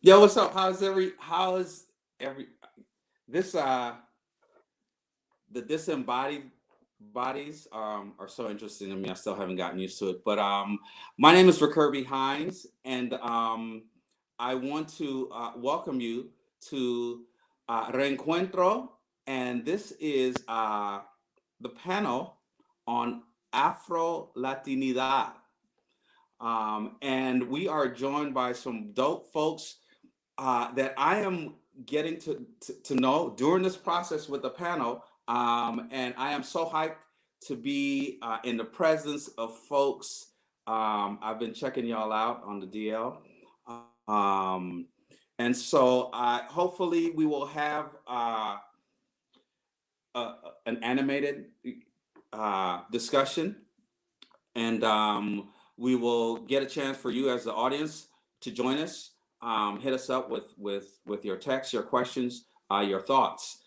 Yo, what's up? How's every this the disembodied bodies are so interesting to me. I still haven't gotten used to it. But my name is Kirby Hines, and I want to welcome you to Reencuentro, and this is the panel on Afro Latinidad. And we are joined by some dope folks that I am getting to know during this process with the panel. And I am so hyped to be in the presence of folks. I've been checking y'all out on the DL. Um, and so hopefully we will have an animated discussion, and we will get a chance for you as the audience to join us. Hit us up with your texts, your questions, your thoughts.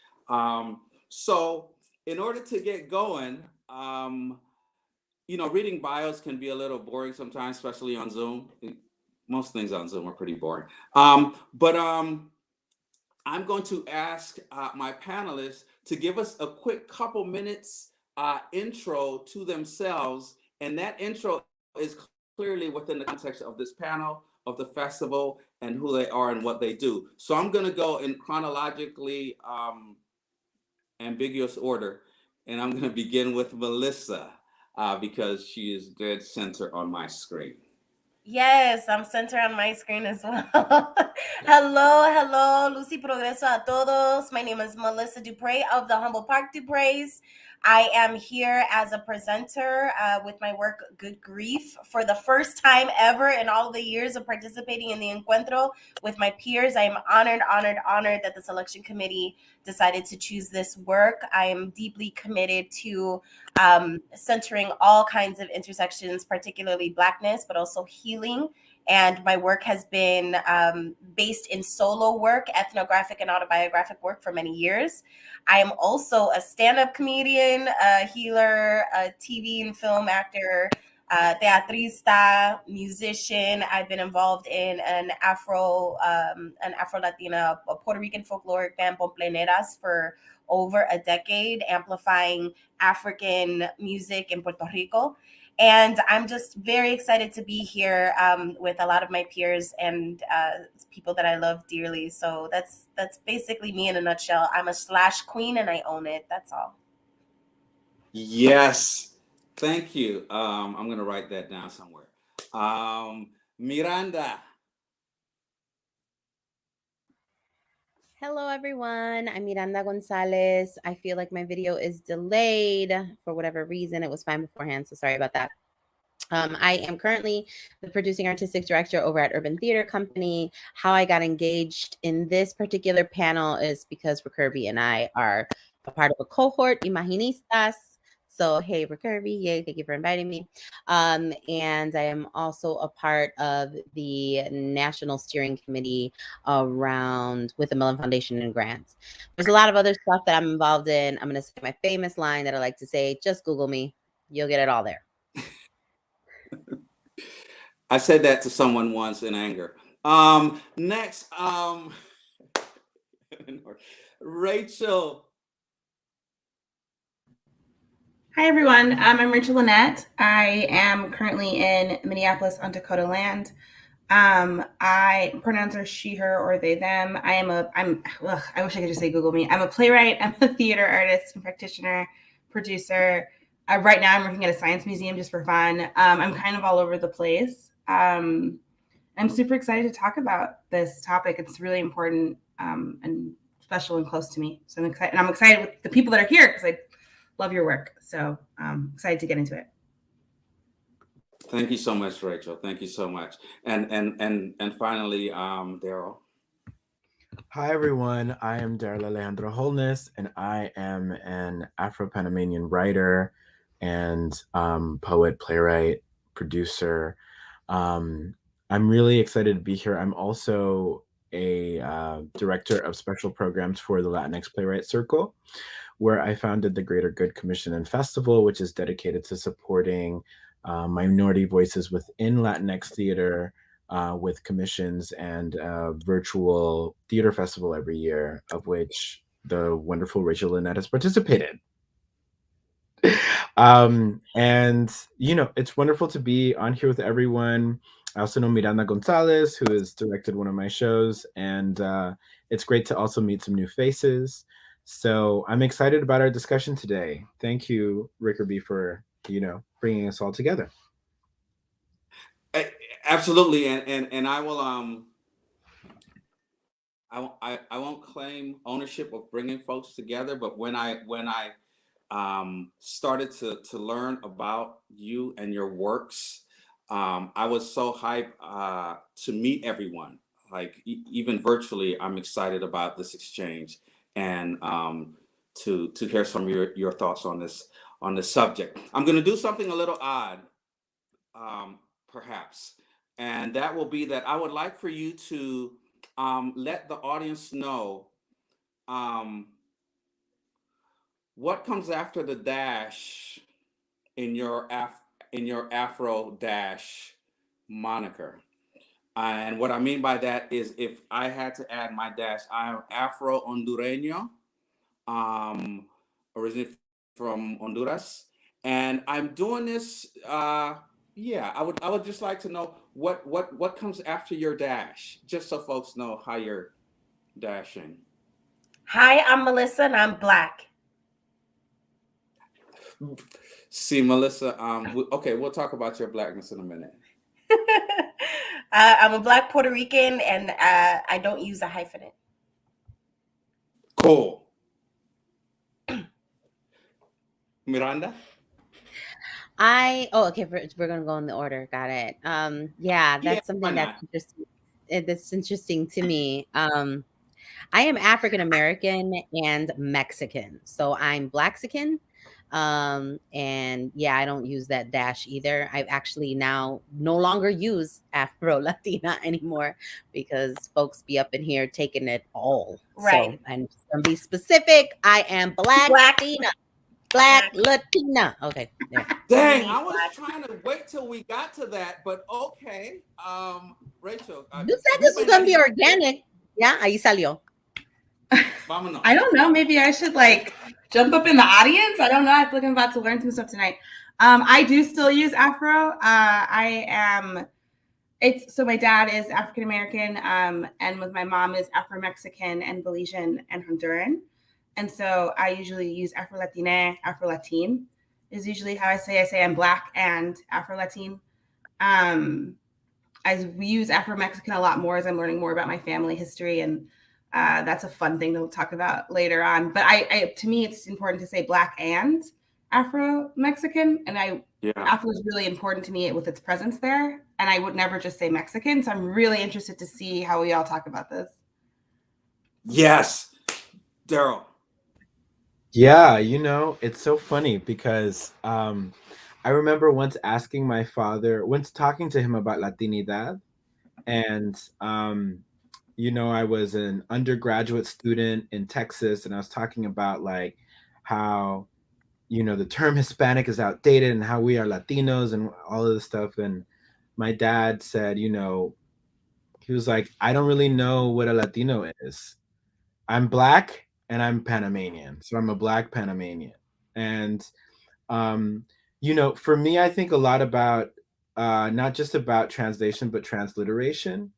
So in order to get going, reading bios can be a little boring sometimes, especially on Zoom. Most things on Zoom are pretty boring. But I'm going to ask my panelists to give us a quick couple minutes intro to themselves. And that intro is clearly within the context of this panel, of the festival, and who they are and what they do. So I'm going to go in chronologically ambiguous order. And I'm going to begin with Melissa because she is dead center on my screen. Yes, I'm centered on my screen as well. Hello, Lucy Progreso a todos. My name is Melissa DuPrey of the Humble Park DuPreys. I am here as a presenter with my work, Good Grief, for the first time ever in all the years of participating in the Encuentro with my peers. I am honored that the selection committee decided to choose this work. I am deeply committed to centering all kinds of intersections, particularly Blackness, but also healing. And my work has been based in solo work, ethnographic and autobiographic work for many years. I am also a stand-up comedian, a healer, a TV and film actor, teatrista, musician. I've been involved in an Afro Latina, a Puerto Rican folkloric band, Pompleneras, for over a decade, amplifying African music in Puerto Rico. And I'm just very excited to be here with a lot of my peers and people that I love dearly. So that's basically me in a nutshell. I'm a slash queen and I own it. That's all. Yes, thank you. I'm going to write that down somewhere. Miranda. Hello, everyone. I'm Miranda Gonzalez. I feel like my video is delayed for whatever reason. It was fine beforehand, so sorry about that. I am currently the producing artistic director over at Urban Theater Company. How I got engaged in this particular panel is because Kirby and I are a part of a cohort, Imaginistas. So, hey, Kirby, yay, thank you for inviting me. And I am also a part of the National Steering Committee around with the Mellon Foundation and grants. There's a lot of other stuff that I'm involved in. I'm going to say my famous line that I like to say, just Google me. You'll get it all there. I said that to someone once in anger. Next, Rachel. Hi, everyone. I'm Rachel Lynett. I am currently in Minneapolis on Dakota land. I pronouns are she, her, or they, them. I wish I could just say Google me. I'm a playwright. I'm a theater artist and practitioner, producer. Right now I'm working at a science museum just for fun. I'm kind of all over the place. I'm super excited to talk about this topic. It's really important and special and close to me. So I'm excited. And I'm excited with the people that are here because I love your work. So I'm excited to get into it. Thank you so much, Rachel. Thank you so much. And finally, Darrel. Hi, everyone. I am Darrel Alejandro Holnes, and I am an Afro-Panamanian writer and poet, playwright, producer. I'm really excited to be here. I'm also a director of special programs for the Latinx Playwright Circle, where I founded the Greater Good Commission and Festival, which is dedicated to supporting minority voices within Latinx theater with commissions and a virtual theater festival every year, of which the wonderful Rachel Lynett has participated. And it's wonderful to be on here with everyone. I also know Miranda Gonzalez, who has directed one of my shows, and it's great to also meet some new faces. So I'm excited about our discussion today. Thank you, Rickerby, for bringing us all together. Absolutely, and I will I won't claim ownership of bringing folks together, but when I started to learn about you and your works, I was so hyped to meet everyone. Like even virtually, I'm excited about this exchange and to hear some of your thoughts on this subject. I'm going to do something a little odd, perhaps, and that will be that I would like for you to let the audience know what comes after the dash in your Afro dash moniker. And what I mean by that is, if I had to add my dash, I'm Afro Hondureño, originally from Honduras, and I'm doing this. Yeah, I would just like to know what comes after your dash, just so folks know how you're dashing. Hi, I'm Melissa, and I'm Black. See, Melissa, okay, we'll talk about your Blackness in a minute. I'm a Black Puerto Rican, and I don't use a hyphenate. Cool. Miranda? Okay, we're gonna go in the order. Got it. That's something that's interesting. That's interesting to me. I am African American and Mexican, so I'm Blaxican. And I don't use that dash either. I've actually now no longer use Afro Latina anymore because folks be up in here taking it all. Right. So I'm just gonna be specific. I am Black Latina. Black Latina. Okay. There. Dang, I was trying to wait till we got to that, but okay. Rachel. You said this was gonna be organic. Yeah, ahí salió. I don't know. Maybe I should jump up in the audience. I don't know. I feel like I'm about to learn some stuff tonight. I do still use Afro. So my dad is African American, and with my mom is Afro Mexican and Belizean and Honduran. And so I usually use Afro Latina, Afro Latin is usually how I say I'm Black and Afro Latin. We use Afro Mexican a lot more as I'm learning more about my family history, and that's a fun thing to talk about later on. But to me, it's important to say Black and Afro Mexican, and Afro is really important to me with its presence there. And I would never just say Mexican. So I'm really interested to see how we all talk about this. Yes, Darrel. Yeah, it's so funny because I remember once talking to him about Latinidad, and I was an undergraduate student in Texas, and I was talking about how the term Hispanic is outdated and how we are Latinos and all of this stuff. And my dad said, he was like, I don't really know what a Latino is. I'm Black and I'm Panamanian. So I'm a Black Panamanian. And, for me, I think a lot about not just about translation, but transliteration.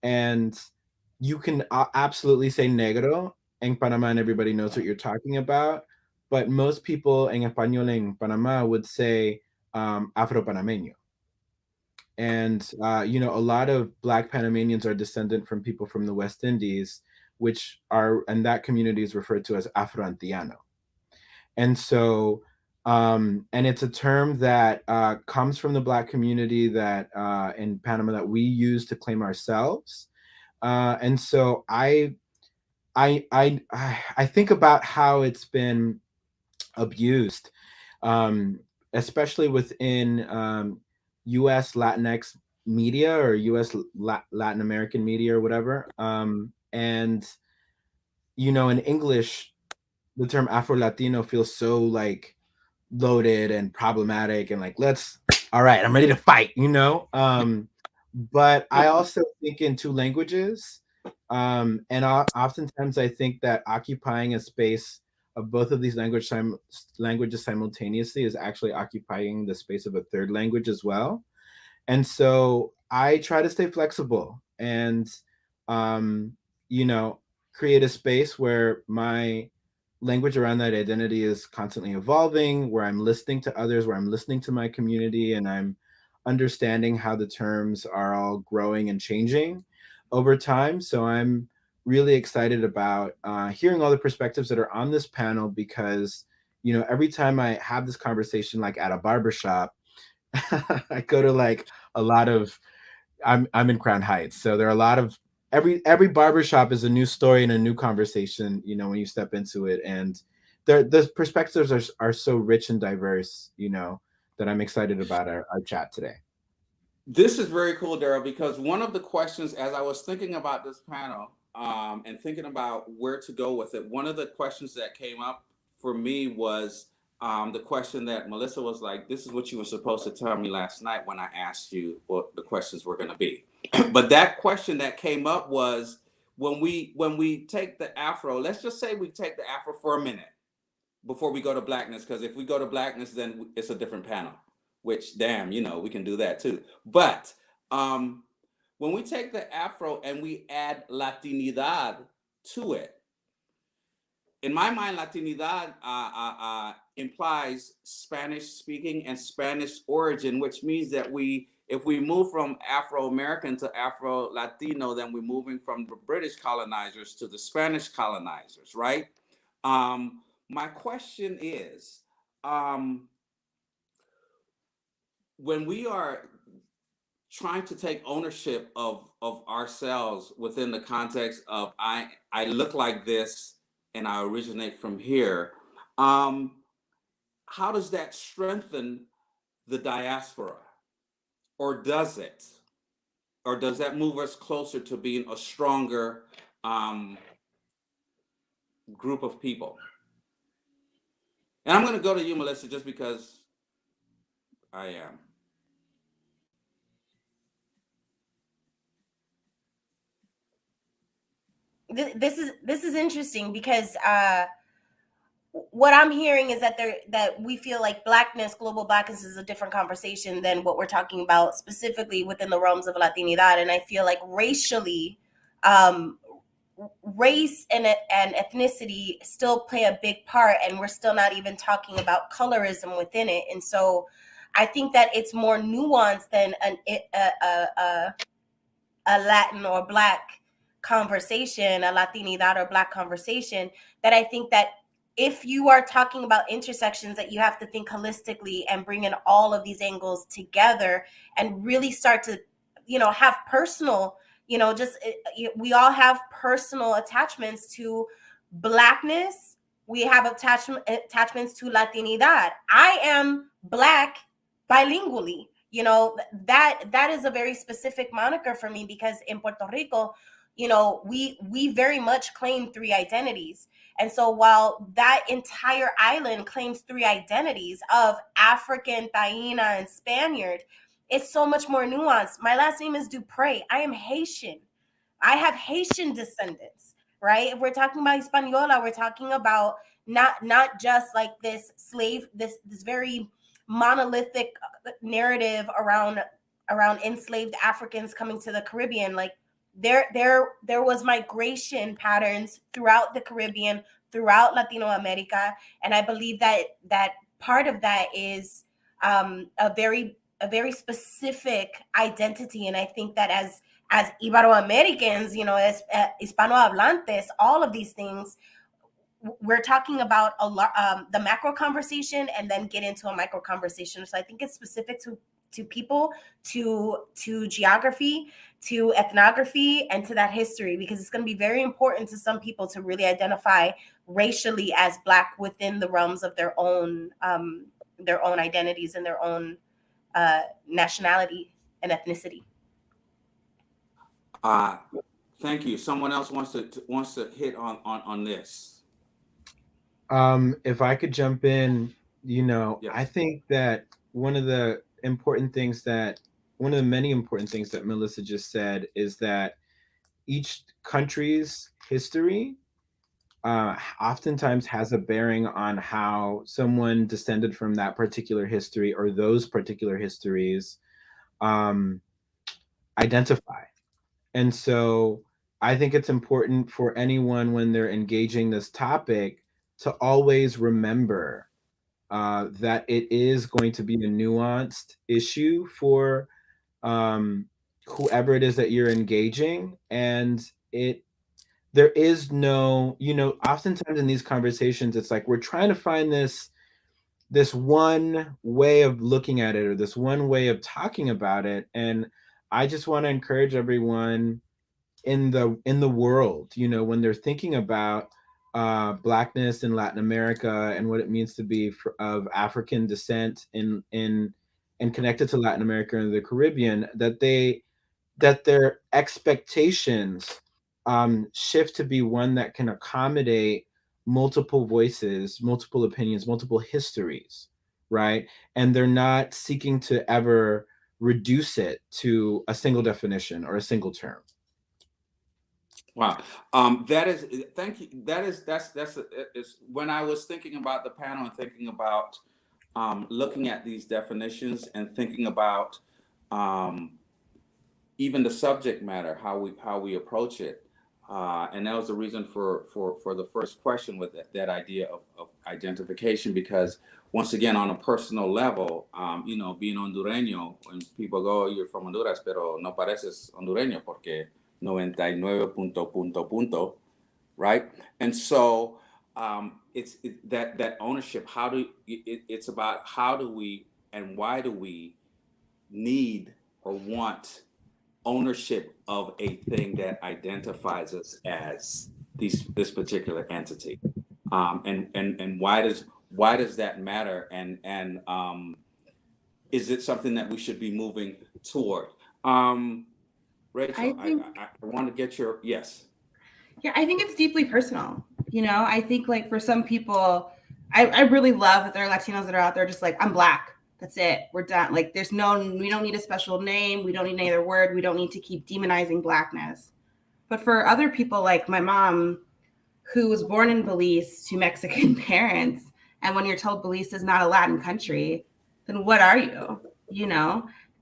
And you can absolutely say negro en Panama and everybody knows what you're talking about. But most people en español en Panama would say Afro-Panameño. And, a lot of Black Panamanians are descendant from people from the West Indies, and that community is referred to as Afro-Antillano. And so, and it's a term that comes from the Black community that in Panama that we use to claim ourselves. And so I think about how it's been abused, especially within U.S. Latinx media or U.S. Latin American media or whatever. And, in English, the term Afro-Latino feels so loaded and problematic and all right, I'm ready to fight, but I also think in two languages. And oftentimes I think that occupying a space of both of these languages simultaneously is actually occupying the space of a third language as well. And so I try to stay flexible and, um, you know, create a space where my language around that identity is constantly evolving, where I'm listening to others, where I'm listening to my community, and I'm understanding how the terms are all growing and changing over time. So I'm really excited about hearing all the perspectives that are on this panel because, every time I have this conversation, like at a barbershop, I go to like a lot of I'm in Crown Heights, so there are a lot of every barbershop is a new story and a new conversation, when you step into it. And the perspectives are so rich and diverse, that I'm excited about our chat today. This is very cool, Darrel, because one of the questions, as I was thinking about this panel and thinking about where to go with it, one of the questions that came up for me was the question that Melissa was like, this is what you were supposed to tell me last night when I asked you what the questions were going to be. But that question that came up was when we take the Afro, let's just say we take the Afro for a minute before we go to Blackness, because if we go to Blackness, then it's a different panel, which, damn, we can do that too. But when we take the Afro and we add Latinidad to it, in my mind, Latinidad implies Spanish speaking and Spanish origin, which means that if we move from Afro-American to Afro-Latino, then we're moving from the British colonizers to the Spanish colonizers, right? My question is, when we are trying to take ownership of ourselves within the context of I look like this and I originate from here, how does that strengthen the diaspora? Or does it? Or does that move us closer to being a stronger group of people? And I'm going to go to you, Melissa, just because I am. This is interesting because what I'm hearing is that we feel like Blackness, global Blackness, is a different conversation than what we're talking about specifically within the realms of Latinidad. And I feel like racially, race and ethnicity still play a big part, and we're still not even talking about colorism within it. And so I think that it's more nuanced than a Latin or Black conversation, a Latinidad or Black conversation, that I think that if you are talking about intersections, that you have to think holistically and bring in all of these angles together and really start to, have personal, we all have personal attachments to Blackness. We have attachments to Latinidad. I am Black bilingually. That is a very specific moniker for me, because in Puerto Rico, we very much claim three identities. And so while that entire island claims three identities of African, Taína, and Spaniard, it's so much more nuanced. My last name is DuPrey. I am Haitian. I have Haitian descendants, right? If we're talking about Hispaniola, we're talking about not just like this slave, this very monolithic narrative around enslaved Africans coming to the Caribbean. Like there was migration patterns throughout the Caribbean, throughout Latino America, and I believe that part of that is a very specific identity. And I think that as Ibero-Americans, as Hispanohablantes, all of these things, we're talking about a lot, the macro conversation, and then get into a micro conversation. So I think it's specific to people, to geography, to ethnography, and to that history, because it's going to be very important to some people to really identify racially as Black within the realms of their own identities and their own nationality and ethnicity. Thank you. Someone else wants to hit on this. If I could jump in, Yes. I think that one of the important things that one of the many important things that Melissa just said is that each country's history oftentimes has a bearing on how someone descended from that particular history or those particular histories identify. And so I think it's important for anyone when they're engaging this topic to always remember that it is going to be a nuanced issue for whoever it is that you're engaging. And there is no, oftentimes in these conversations, it's like we're trying to find this one way of looking at it or this one way of talking about it. And I just want to encourage everyone in the world, when they're thinking about Blackness in Latin America and what it means to be of African descent and connected to Latin America and the Caribbean, that their expectations shift to be one that can accommodate multiple voices, multiple opinions, multiple histories, right? And they're not seeking to ever reduce it to a single definition or a single term. Wow. Thank you. That's when I was thinking about the panel and thinking about looking at these definitions and thinking about even the subject matter, how we approach it. And that was the reason for the first question with that idea of identification, because once again, on a personal level, being Hondureño, when people go, you're from Honduras, pero no pareces Hondureño porque 99 punto, right? And so it's that ownership. It's about how do we and why do we need or want ownership of a thing that identifies us as this particular entity, and why does that matter, and is it something that we should be moving toward? Rachel, I want to get your yes. Yeah, I think it's deeply personal. I think like for some people, I really love that there are Latinos that are out there just like, I'm Black. That's it. We're done. Like we don't need a special name. We don't need any other word. We don't need to keep demonizing Blackness. But for other people like my mom, who was born in Belize to Mexican parents, and when you're told Belize is not a Latin country, then what are you?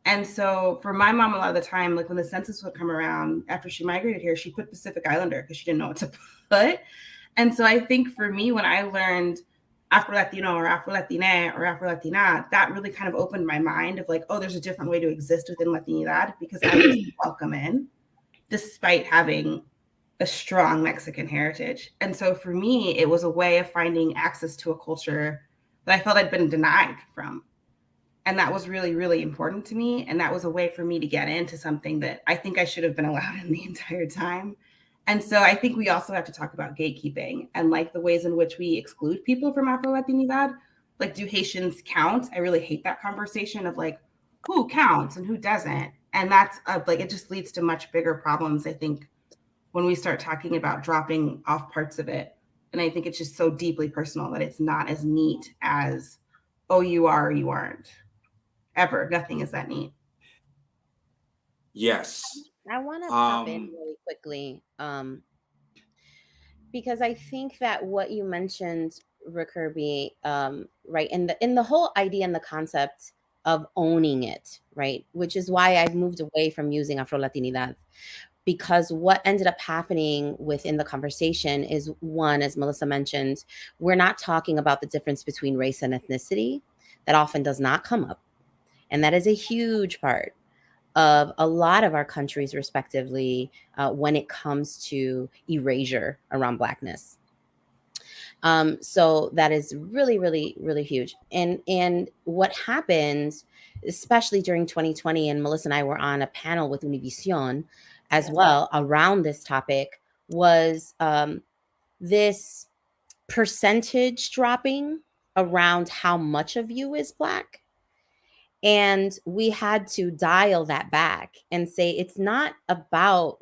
And so for my mom, a lot of the time, like when the census would come around after she migrated here, she put Pacific Islander because she didn't know what to put. And so I think for me, when I learned Afro Latino or Afro Latina or Afro Latina, that really kind of opened my mind of like, oh, there's a different way to exist within Latinidad, because I was welcome in, despite having a strong Mexican heritage. And so for me, it was a way of finding access to a culture that I felt I'd been denied from. And that was really, really important to me. And that was a way for me to get into something that I think I should have been allowed in the entire time. And so I think we also have to talk about gatekeeping and like the ways in which we exclude people from Afro Latinidad. Like, do Haitians count? I really hate that conversation of like, who counts and who doesn't? And that's like, it just leads to much bigger problems, I think, when we start talking about dropping off parts of it. And I think it's just so deeply personal that it's not as neat as, oh, you are or you aren't. Ever. Nothing is that neat. Yes. I want to pop in really quickly because I think that what you mentioned, Kirby, right, in the whole idea and the concept of owning it, right, which is why I've moved away from using Afro Latinidad, because what ended up happening within the conversation is, one, as Melissa mentioned, we're not talking about the difference between race and ethnicity. That often does not come up. And that is a huge part of a lot of our countries, respectively, when it comes to erasure around Blackness. So that is really, really, really huge. And what happens, especially during 2020, and Melissa and I were on a panel with Univision as well around this topic, was this percentage dropping around how much of you is Black. And we had to dial that back and say, it's not about,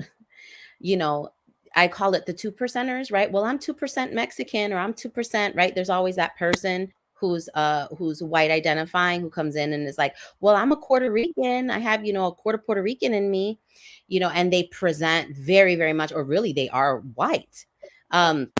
I call it the 2%ers, right? Well, I'm 2% Mexican or I'm 2%, right? There's always that person who's white identifying, who comes in and is like, well, I'm a Puerto Rican, I have, you know, a quarter Puerto Rican in me, you know, and they present very, very much, or really they are white. And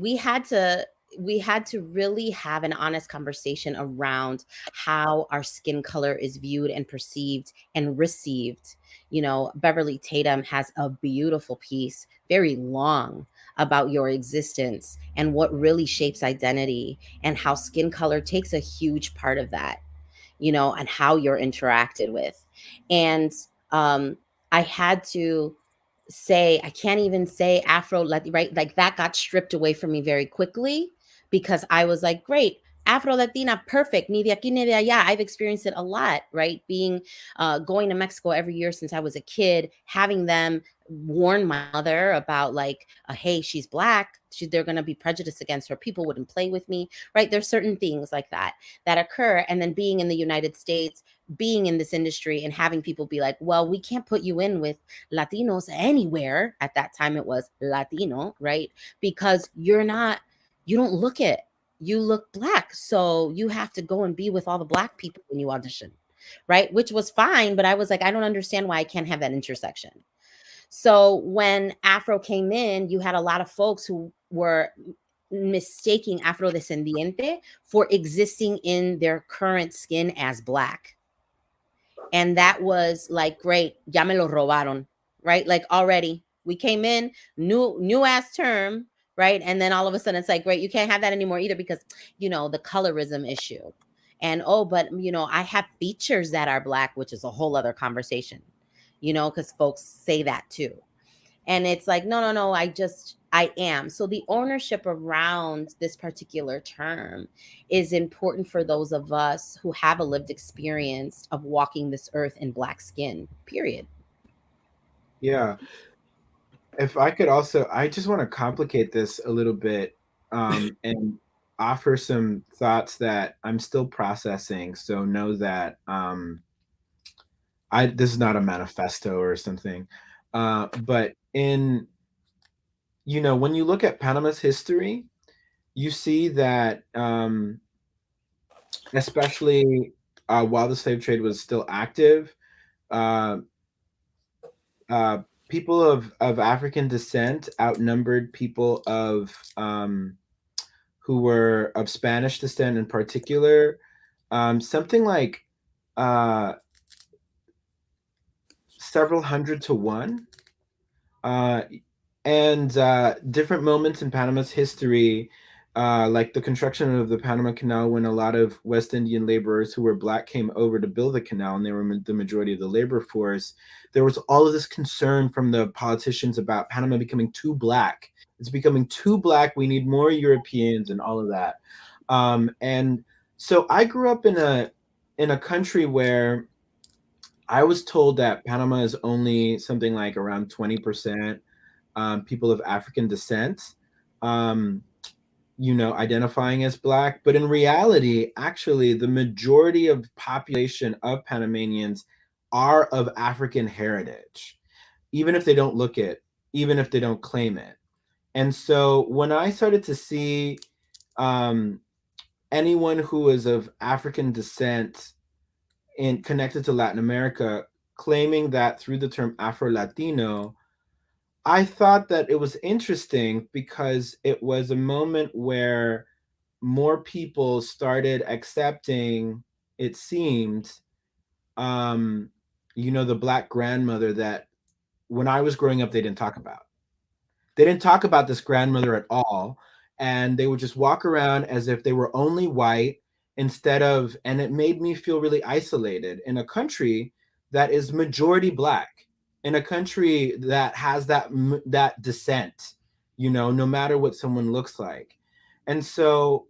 we had to really have an honest conversation around how our skin color is viewed and perceived and received. You know, Beverly Tatum has a beautiful piece, very long, about your existence and what really shapes identity, and how skin color takes a huge part of that, you know, and how you're interacted with. And I had to say, I can't even say Afro Latin, right? Like that got stripped away from me very quickly, because I was like, great, Afro Latina, perfect. Ni de aquí ni de allá. I've experienced it a lot, right? Being, going to Mexico every year since I was a kid, having them warn my mother about like, hey, she's Black. They're going to be prejudiced against her. People wouldn't play with me, right? There's certain things like that occur. And then being in the United States, being in this industry and having people be like, well, we can't put you in with Latinos anywhere. At that time, it was Latino, right? Because you don't look it. You look Black. So you have to go and be with all the Black people when you audition, right? Which was fine. But I was like, I don't understand why I can't have that intersection. So when Afro came in, you had a lot of folks who were mistaking Afrodescendiente for existing in their current skin as Black. And that was like, great, ya me lo robaron, right? Like already we came in, new ass term, right? And then all of a sudden it's like, great, you can't have that anymore either, because, you know, the colorism issue. And, oh, but, you know, I have features that are Black, which is a whole other conversation, you know, because folks say that too. And it's like, no, I am. So the ownership around this particular term is important for those of us who have a lived experience of walking this earth in Black skin, period. Yeah. If I could also, I just want to complicate this a little bit, and offer some thoughts that I'm still processing. So know that this is not a manifesto or something, but in, you know, when you look at Panama's history, you see that, especially while the slave trade was still active, uh, people of African descent outnumbered people of who were of Spanish descent in particular, something like several hundred to one. And different moments in Panama's history, like the construction of the Panama Canal, when a lot of West Indian laborers who were Black came over to build the canal, and they were the majority of the labor force. There was all of this concern from the politicians about Panama becoming too Black. It's becoming too Black. We need more Europeans and all of that. And so I grew up in a country where I was told that Panama is only something like around 20% people of African descent, you know, identifying as Black. But in reality, actually, the majority of population of Panamanians are of African heritage, even if they don't look it, even if they don't claim it. And so when I started to see anyone who is of African descent and connected to Latin America claiming that through the term Afro Latino, I thought that it was interesting because it was a moment where more people started accepting, it seemed, you know, the Black grandmother that when I was growing up, they didn't talk about. They didn't talk about this grandmother at all. And they would just walk around as if they were only white instead of, and it made me feel really isolated in a country that is majority Black, in a country that has that descent, you know, no matter what someone looks like. And so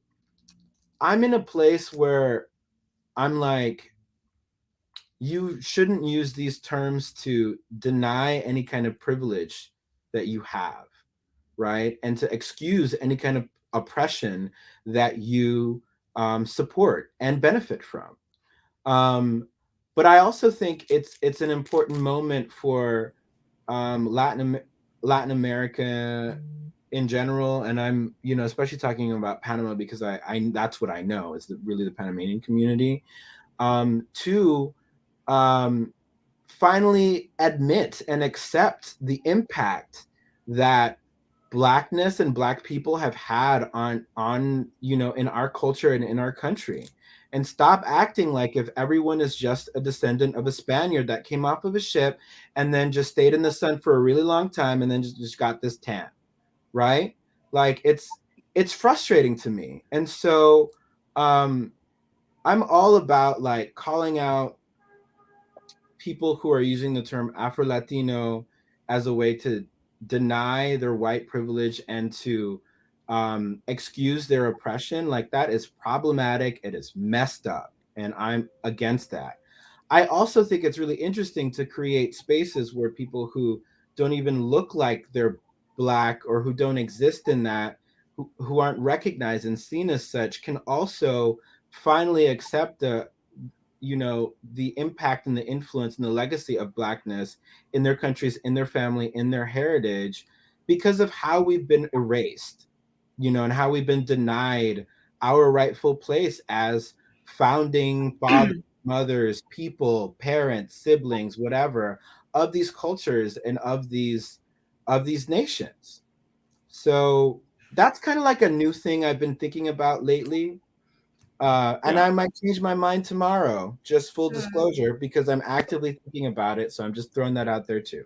I'm in a place where I'm like, you shouldn't use these terms to deny any kind of privilege that you have, right? And to excuse any kind of oppression that you support and benefit from. But I also think it's an important moment for Latin America in general, and I'm, you know, especially talking about Panama because I that's what I know is really the Panamanian community, to finally admit and accept the impact that Blackness and Black people have had on you know, in our culture and in our country, and stop acting like if everyone is just a descendant of a Spaniard that came off of a ship and then just stayed in the sun for a really long time and then just got this tan, right? Like it's frustrating to me. And so I'm all about like calling out people who are using the term Afro Latino as a way to deny their white privilege and to excuse their oppression. Like, that is problematic. It is messed up, and I'm against that. I also think it's really interesting to create spaces where people who don't even look like they're Black or who don't exist in that, who aren't recognized and seen as such, can also finally accept the, you know, the impact and the influence and the legacy of Blackness in their countries, in their family, in their heritage, because of how we've been erased, you know, and how we've been denied our rightful place as founding fathers, mothers, people, parents, siblings, whatever, of these cultures and of these nations. So that's kind of like a new thing I've been thinking about lately. And Yeah. I might change my mind tomorrow, just full disclosure, because I'm actively thinking about it. So I'm just throwing that out there too.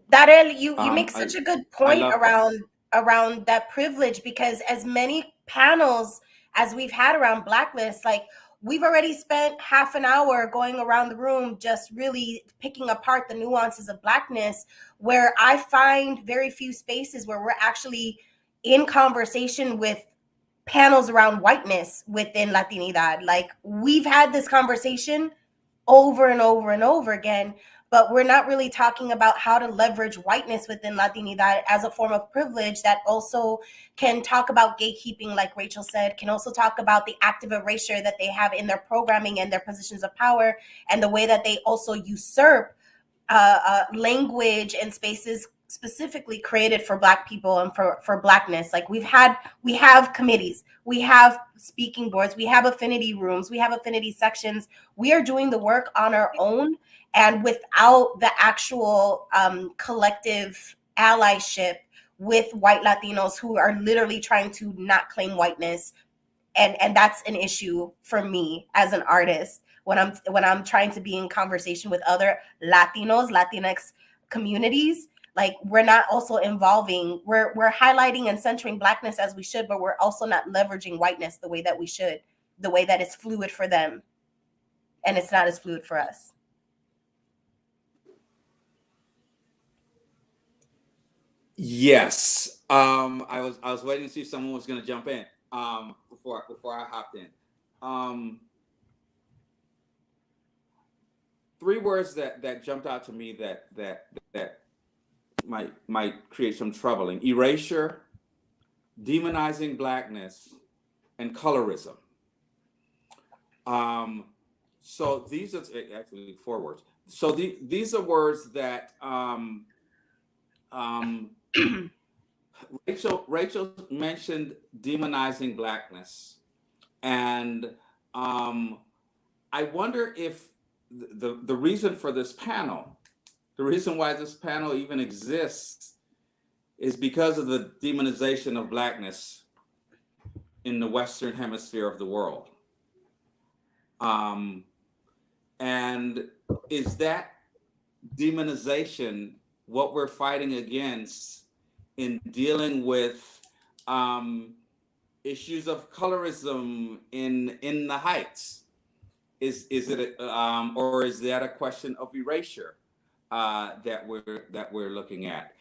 Darrel, you make I such a good I point love that. around that privilege, because as many panels as we've had around Blacklist, like, we've already spent half an hour going around the room just really picking apart the nuances of Blackness, where I find very few spaces where we're actually in conversation with panels around whiteness within Latinidad. Like, we've had this conversation over and over and over again, but we're not really talking about how to leverage whiteness within Latinidad as a form of privilege that also can talk about gatekeeping, like Rachel said, can also talk about the active erasure that they have in their programming and their positions of power, and the way that they also usurp language and spaces specifically created for Black people and for Blackness. Like, we have committees, we have speaking boards, we have affinity rooms, we have affinity sections. We are doing the work on our own and without the actual collective allyship with white Latinos who are literally trying to not claim whiteness. And that's an issue for me as an artist when I'm trying to be in conversation with other Latinos, Latinx communities. Like, we're not also involving, we're highlighting and centering Blackness as we should, but we're also not leveraging whiteness the way that we should, the way that it's fluid for them, and it's not as fluid for us. Yes. I was waiting to see if someone was going to jump in before I hopped in. Three words that jumped out to me that might create some troubling: erasure, demonizing Blackness, and colorism. So these are actually four words. So these are words that Rachel mentioned demonizing Blackness, and I wonder if the reason for this panel, the reason why this panel even exists, is because of the demonization of Blackness in the Western Hemisphere of the world. And is that demonization what we're fighting against in dealing with issues of colorism in the Heights? Is it or is that a question of erasure that we're looking at?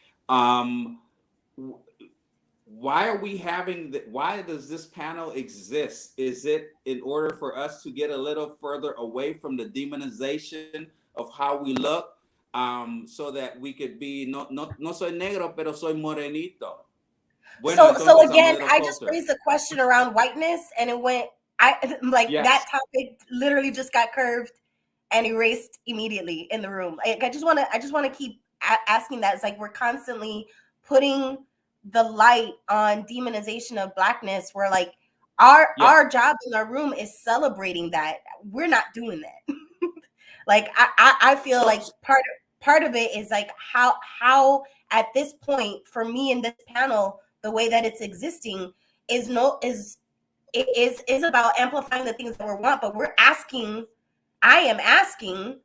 Why are we having why does this panel exist? Is it in order for us to get a little further away from the demonization of how we look, so that we could be no soy negro pero soy morenito? Bueno, So entonces I'm a again, little I just closer. raised a question around whiteness, and it went, like, Yes. that topic literally just got curved and erased immediately in the room. Like, I just want to keep asking that. It's like we're constantly putting the light on demonization of Blackness, where like our job in our room is celebrating that. We're not doing that. Like I feel like part of it is like how at this point for me in this panel, the way that it's existing is about amplifying the things that we want, but I am asking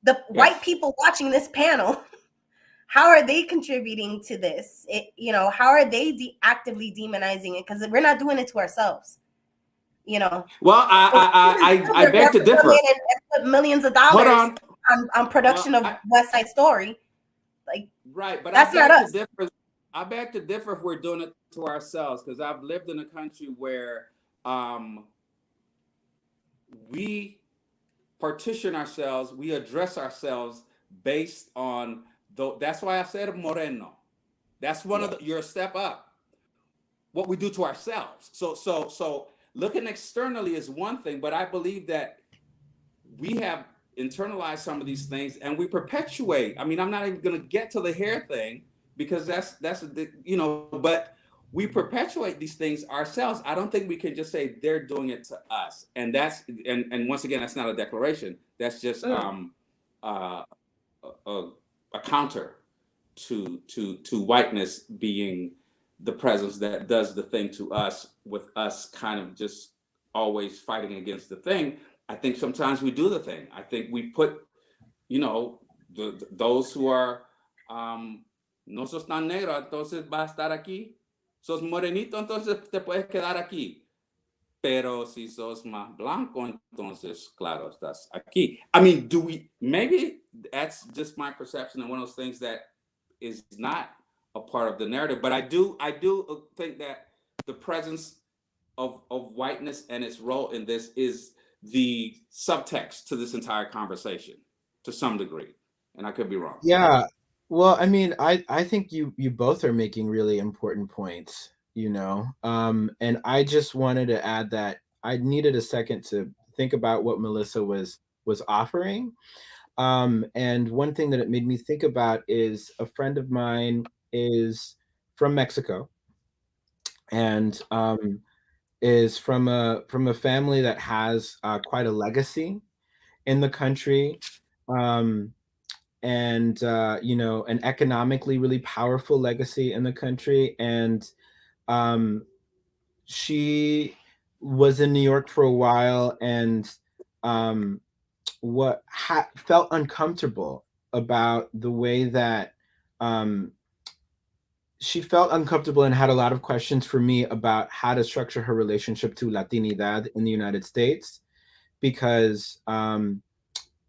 the white people watching this panel, how are they contributing to this? How are they actively demonizing it? Because we're not doing it to ourselves. Well, I beg to differ. And put millions of dollars on production of West Side Story. Like, right, but that's not us. I beg to differ if we're doing it to ourselves, because I've lived in a country where we partition ourselves, we address ourselves based on that's why I said Moreno. That's one of you're a step up. What we do to ourselves. So looking externally is one thing, but I believe that we have internalized some of these things and we perpetuate. I mean, I'm not even going to get to the hair thing because that's but we perpetuate these things ourselves. I don't think we can just say they're doing it to us. And that's and once again, that's not a declaration. That's just a counter to whiteness being the presence that does the thing to us, with us kind of just always fighting against the thing. I think sometimes we do the thing. I think we put, those who are no sos tan negro, entonces va a estar aquí. Sos morenito, entonces te puedes quedar aquí. Pero si sos más blanco, entonces, claro, estás aquí. I mean, maybe that's just my perception and one of those things that is not a part of the narrative, but I do think that the presence of whiteness and its role in this is the subtext to this entire conversation to some degree, and I could be wrong. Yeah, well, I mean, I think you both are making really important points, and I just wanted to add that I needed a second to think about what Melissa was offering. And one thing that it made me think about is a friend of mine is from Mexico and is from a family that has quite a legacy in the country, and an economically really powerful legacy in the country. And she was in New York for a while and felt uncomfortable about the way that she felt uncomfortable and had a lot of questions for me about how to structure her relationship to Latinidad in the United States, because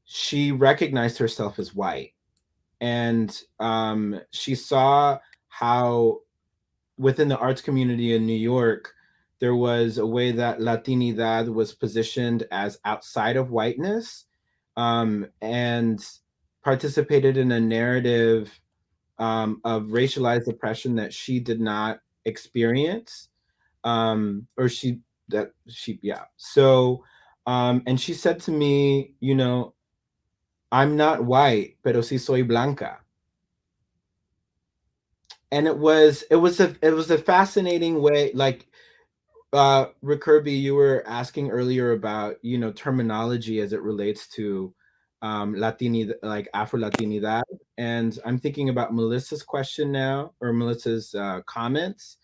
she recognized herself as white. And she saw how within the arts community in New York, there was a way that Latinidad was positioned as outside of whiteness, and participated in a narrative of racialized oppression that she did not experience, So, and she said to me, I'm not white, pero sí soy blanca. And it was a fascinating way, like, Rickerby, you were asking earlier about, terminology as it relates to Latinidad, like Afro Latinidad. And I'm thinking about Melissa's question now, or Melissa's comments,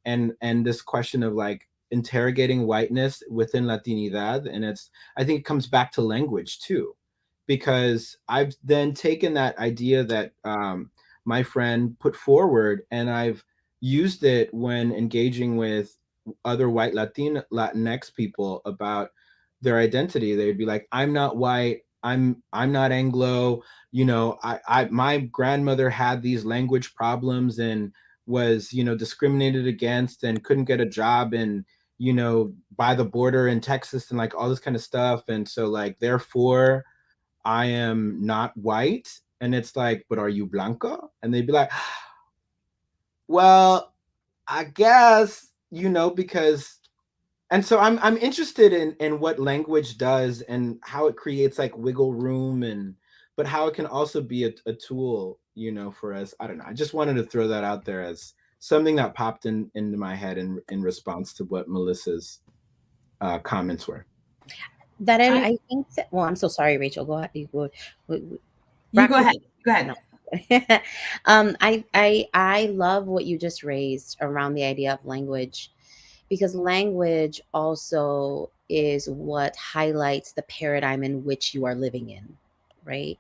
and this question of like interrogating whiteness within Latinidad. And I think it comes back to language too, because I've then taken that idea that my friend put forward, and I've used it when engaging with other white Latinx people about their identity. They'd be like, I'm not white, I'm not Anglo, my grandmother had these language problems and was, discriminated against and couldn't get a job in, by the border in Texas and like all this kind of stuff. And so like, therefore I am not white. And it's like, but are you blanco? And they'd be like, well, I guess, because, and so I'm interested in what language does and how it creates like wiggle room, but how it can also be a tool, for us. I don't know. I just wanted to throw that out there as something that popped into my head in response to what Melissa's comments were. Darrel, I think that, well, I'm so sorry, Rachel. Go ahead. You go ahead. Go ahead. No. I love what you just raised around the idea of language, because language also is what highlights the paradigm in which you are living in, right?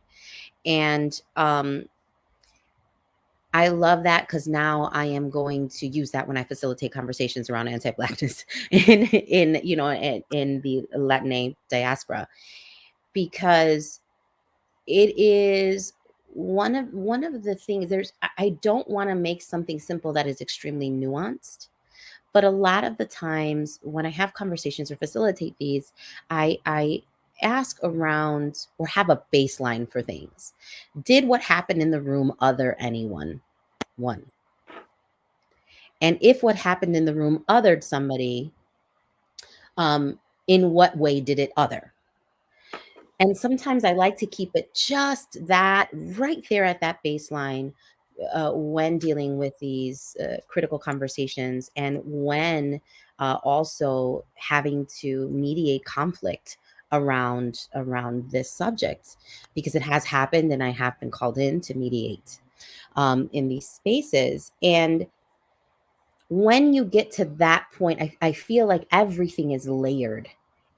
And I love that, because now I am going to use that when I facilitate conversations around anti-Blackness in the Latin diaspora, because it is one of the things. I don't want to make something simple that is extremely nuanced, but a lot of the times when I have conversations or facilitate these, I ask around or have a baseline for things. Did what happened in the room other anyone? One. And if what happened in the room othered somebody, in what way did it other? And sometimes I like to keep it just that right there at that baseline when dealing with these critical conversations, and when also having to mediate conflict around this subject, because it has happened and I have been called in to mediate in these spaces. And when you get to that point, I feel like everything is layered,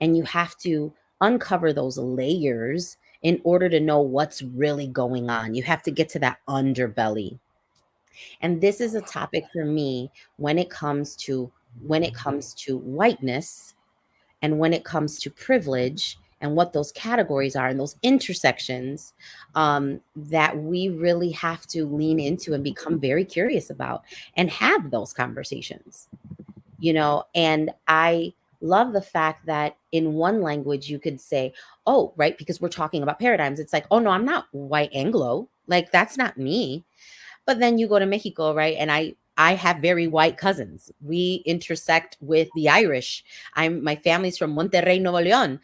and you have to uncover those layers in order to know what's really going on. You have to get to that underbelly. And this is a topic for me when it comes to whiteness, and when it comes to privilege, and what those categories are and those intersections that we really have to lean into and become very curious about and have those conversations, and I love the fact that in one language you could say, oh, right, because we're talking about paradigms, it's like, oh no, I'm not white Anglo, like that's not me. But then you go to Mexico, right? And I have very white cousins. We intersect with the Irish. My family's from Monterrey, Nuevo León,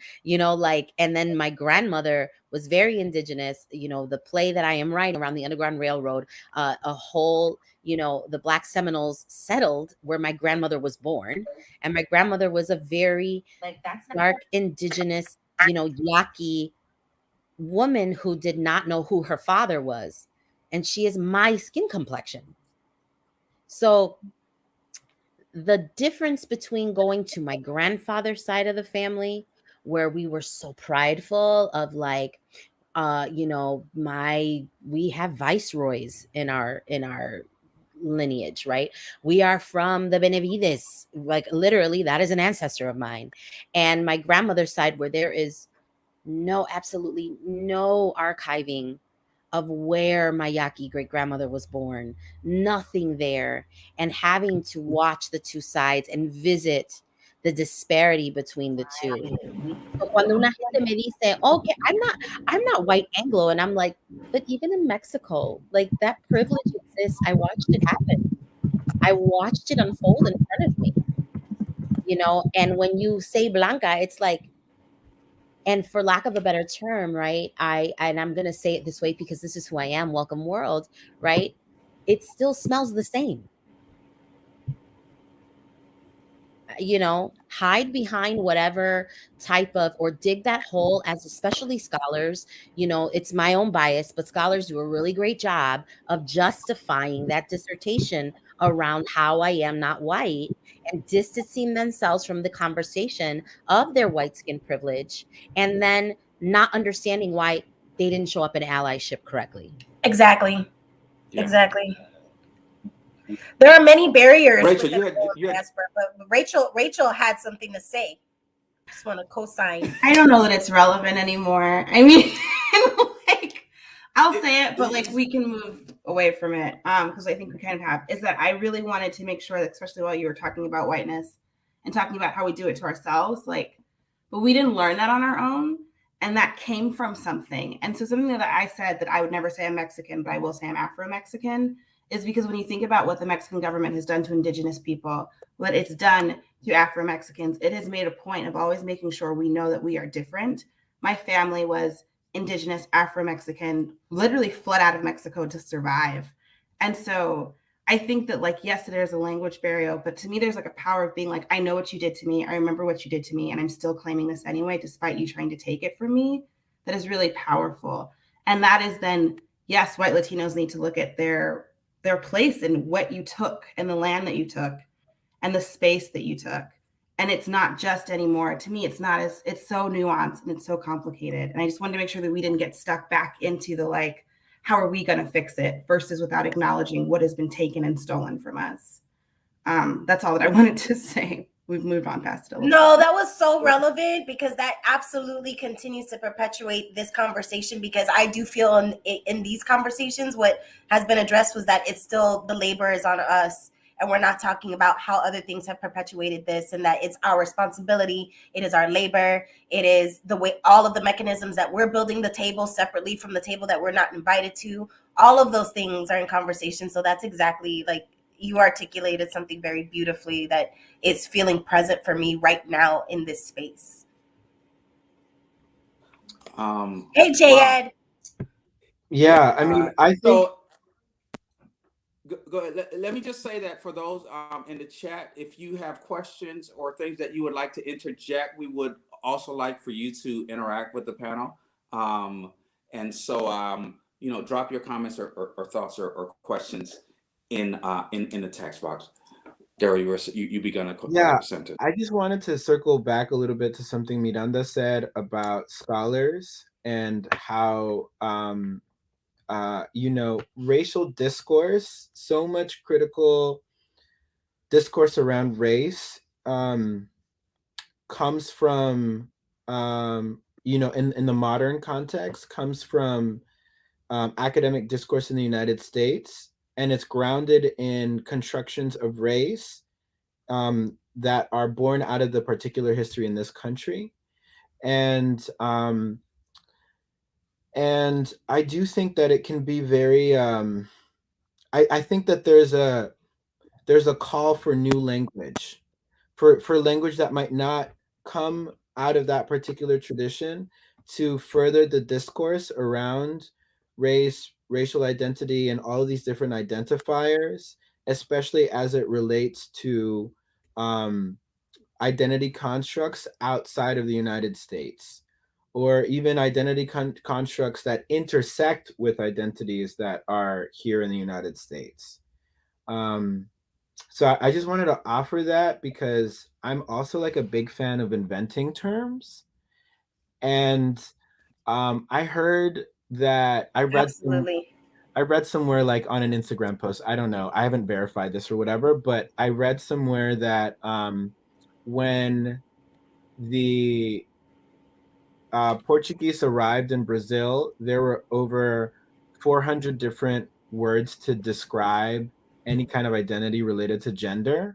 and then my grandmother was very indigenous. The play that I am writing around the Underground Railroad, a whole, the Black Seminoles settled where my grandmother was born. And my grandmother was a very dark, indigenous, Yaqui woman who did not know who her father was. And she is my skin complexion. So the difference between going to my grandfather's side of the family, where we were so prideful of like, we have viceroys in our lineage, right? We are from the Benavides, like literally that is an ancestor of mine. And my grandmother's side, where there is absolutely no archiving of where my Yaqui great-grandmother was born, nothing there, and having to watch the two sides and visit the disparity between the two. So cuando una gente me dice, okay, I'm not white Anglo, and I'm like, but even in Mexico, like that privilege exists. I watched it happen. I watched it unfold in front of me, and when you say blanca, it's like, and for lack of a better term, right? And I'm going to say it this way because this is who I am. Welcome world, right? It still smells the same. Hide behind whatever type of, or dig that hole, as especially scholars, it's my own bias, but scholars do a really great job of justifying that dissertation around how I am not white, and distancing themselves from the conversation of their white skin privilege, and then not understanding why they didn't show up in allyship correctly. Exactly. Yeah. Exactly. There are many barriers. Rachel, but Rachel had something to say. Just want to co-sign. I don't know that it's relevant anymore. I mean, I'll say it, but we can move away from it because I think we kind of have. Is that I really wanted to make sure that, especially while you were talking about whiteness and talking about how we do it to ourselves, but we didn't learn that on our own, and that came from something. And so something that I said that I would never say I'm Mexican, but I will say I'm Afro-Mexican, is because when you think about what the Mexican government has done to indigenous people, what it's done to Afro-Mexicans, it has made a point of always making sure we know that we are different. My family was indigenous Afro-Mexican, literally fled out of Mexico to survive. And so I think that, like, yes, there's a language barrier, but to me, there's like a power of being like, I know what you did to me. I remember what you did to me, and I'm still claiming this anyway, despite you trying to take it from me. That is really powerful. And that is then, yes, white Latinos need to look at their place in what you took and the land that you took and the space that you took. And it's not just anymore. To me, it's not as, it's so nuanced and it's so complicated. And I just wanted to make sure that we didn't get stuck back into the, like, how are we going to fix it versus without acknowledging what has been taken and stolen from us. That's all that I wanted to say. We've moved on past it a little No, bit. that was so relevant because that absolutely continues to perpetuate this conversation, because I do feel in these conversations what has been addressed was that it's still the labor is on us, and we're not talking about how other things have perpetuated this, and that it's our responsibility. It is our labor. It is the way, all of the mechanisms that we're building the table separately from the table that we're not invited to. All of those things are in conversation. So that's exactly, like, you articulated something very beautifully that is feeling present for me right now in this space. Hey, J-Ed. Wow. Yeah, I mean, I think. So, go ahead. Let me just say that for those in the chat, if you have questions or things that you would like to interject, we would also like for you to interact with the panel. And so, drop your comments or thoughts or questions in the text box. Darrel, you begun a sentence. I just wanted to circle back a little bit to something Miranda said about scholars and how racial discourse, so much critical discourse around race comes from in the modern context, comes from academic discourse in the United States, and it's grounded in constructions of race that are born out of the particular history in this country. And I do think that it can be very I think that there's a call for new language, for language that might not come out of that particular tradition, to further the discourse around race, racial identity, and all of these different identifiers, especially as it relates to identity constructs outside of the United States, or even identity constructs that intersect with identities that are here in the United States. So I just wanted to offer that because I'm also like a big fan of inventing terms. And I heard that I read somewhere, like on an Instagram post, I don't know, I haven't verified this or whatever, but I read somewhere that when the Portuguese arrived in Brazil, there were over 400 different words to describe any kind of identity related to gender.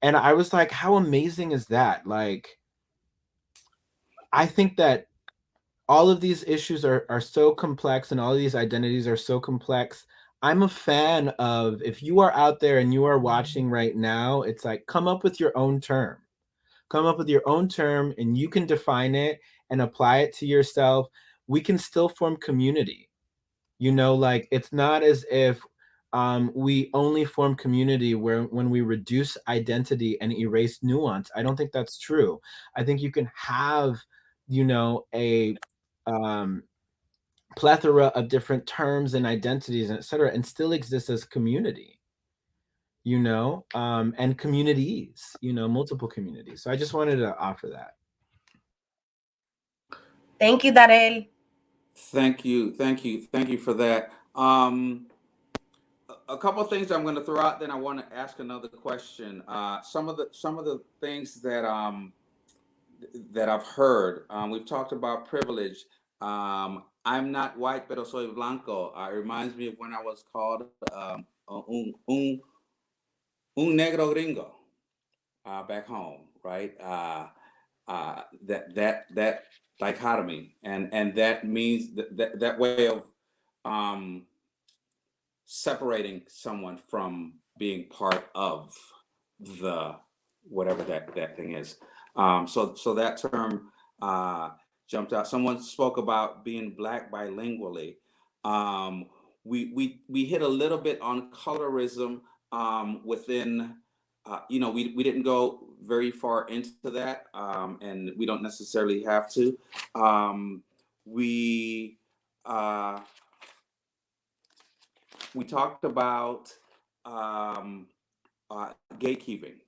And I was like, how amazing is that? Like, I think that all of these issues are so complex, and all of these identities are so complex. I'm a fan of, if you are out there and you are watching right now, it's like, come up with your own term. Come up with your own term, and you can define it and apply it to yourself. We can still form community. Like, it's not as if we only form community when we reduce identity and erase nuance. I don't think that's true. I think you can have, a plethora of different terms and identities, and et cetera, and still exist as community, and communities, multiple communities. So I just wanted to offer that. Thank you, Darrel. Thank you for that. A couple of things I'm going to throw out, then I want to ask another question. Some of the things that I've heard, we've talked about privilege. I'm not white, pero soy blanco. It reminds me of when I was called un negro gringo back home, right? That dichotomy, and that means that way of separating someone from being part of the whatever that thing is. So that term jumped out. Someone spoke about being Black bilingually. we hit a little bit on colorism within, we didn't go very far into that, and we don't necessarily have to. We talked about gatekeeping,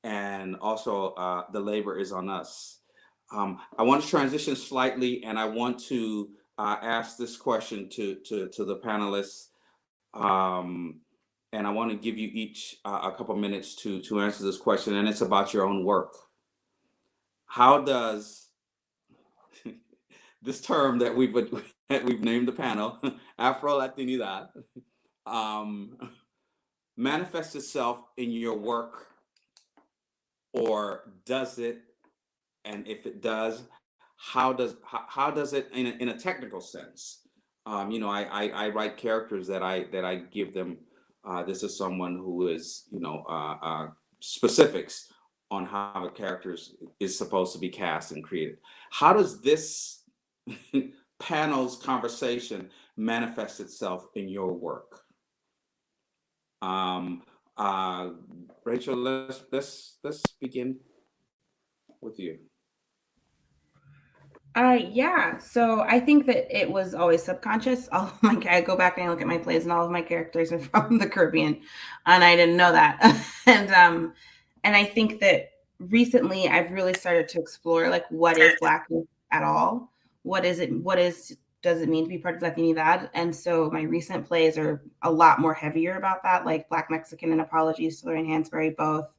and also the labor is on us. I want to transition slightly, and I want to ask this question to the panelists, and I want to give you each a couple minutes to answer this question, and it's about your own work. How does this term that we've named the panel, Afro Latinidad, manifest itself in your work, or does it? And if it does, how does it in a technical sense? I write characters that I give them. This is someone who is, specifics on how a character is supposed to be cast and created. How does this panel's conversation manifest itself in your work? Rachel, let's begin with you. Yeah. So I think that it was always subconscious. I go back and I look at my plays, and all of my characters are from the Caribbean, and I didn't know that. and I think that recently I've really started to explore, like, what is Blackness at all? What is it? Does it mean to be part of Latinidad? And so my recent plays are a lot more heavier about that, like Black Mexican and Apologies to Lorraine Hansberry, both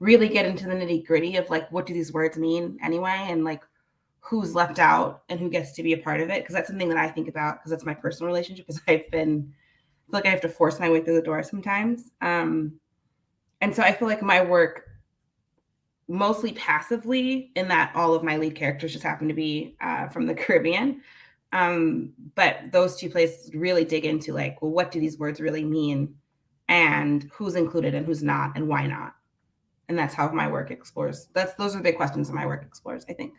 really get into the nitty gritty of, like, what do these words mean anyway? And, like, who's left out and who gets to be a part of it. Because that's something that I think about, because that's my personal relationship, because I feel like I have to force my way through the door sometimes. And so I feel like my work, mostly passively, in that all of my lead characters just happen to be from the Caribbean. But those two places really dig into, like, well, what do these words really mean, and who's included and who's not, and why not? And that's how my work explores. Those are the big questions that my work explores, I think.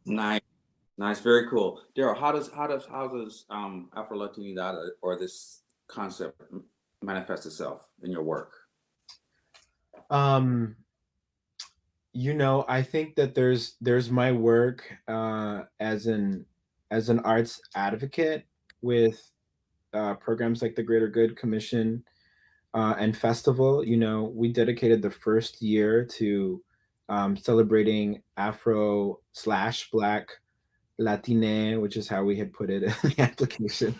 Nice, very cool. Darrel, how does Afro Latinidad, or this concept, manifest itself in your work? I think that there's my work as an arts advocate with programs like the Greater Good Commission and Festival. We dedicated the first year to celebrating Afro/Black Latine, which is how we had put it in the application,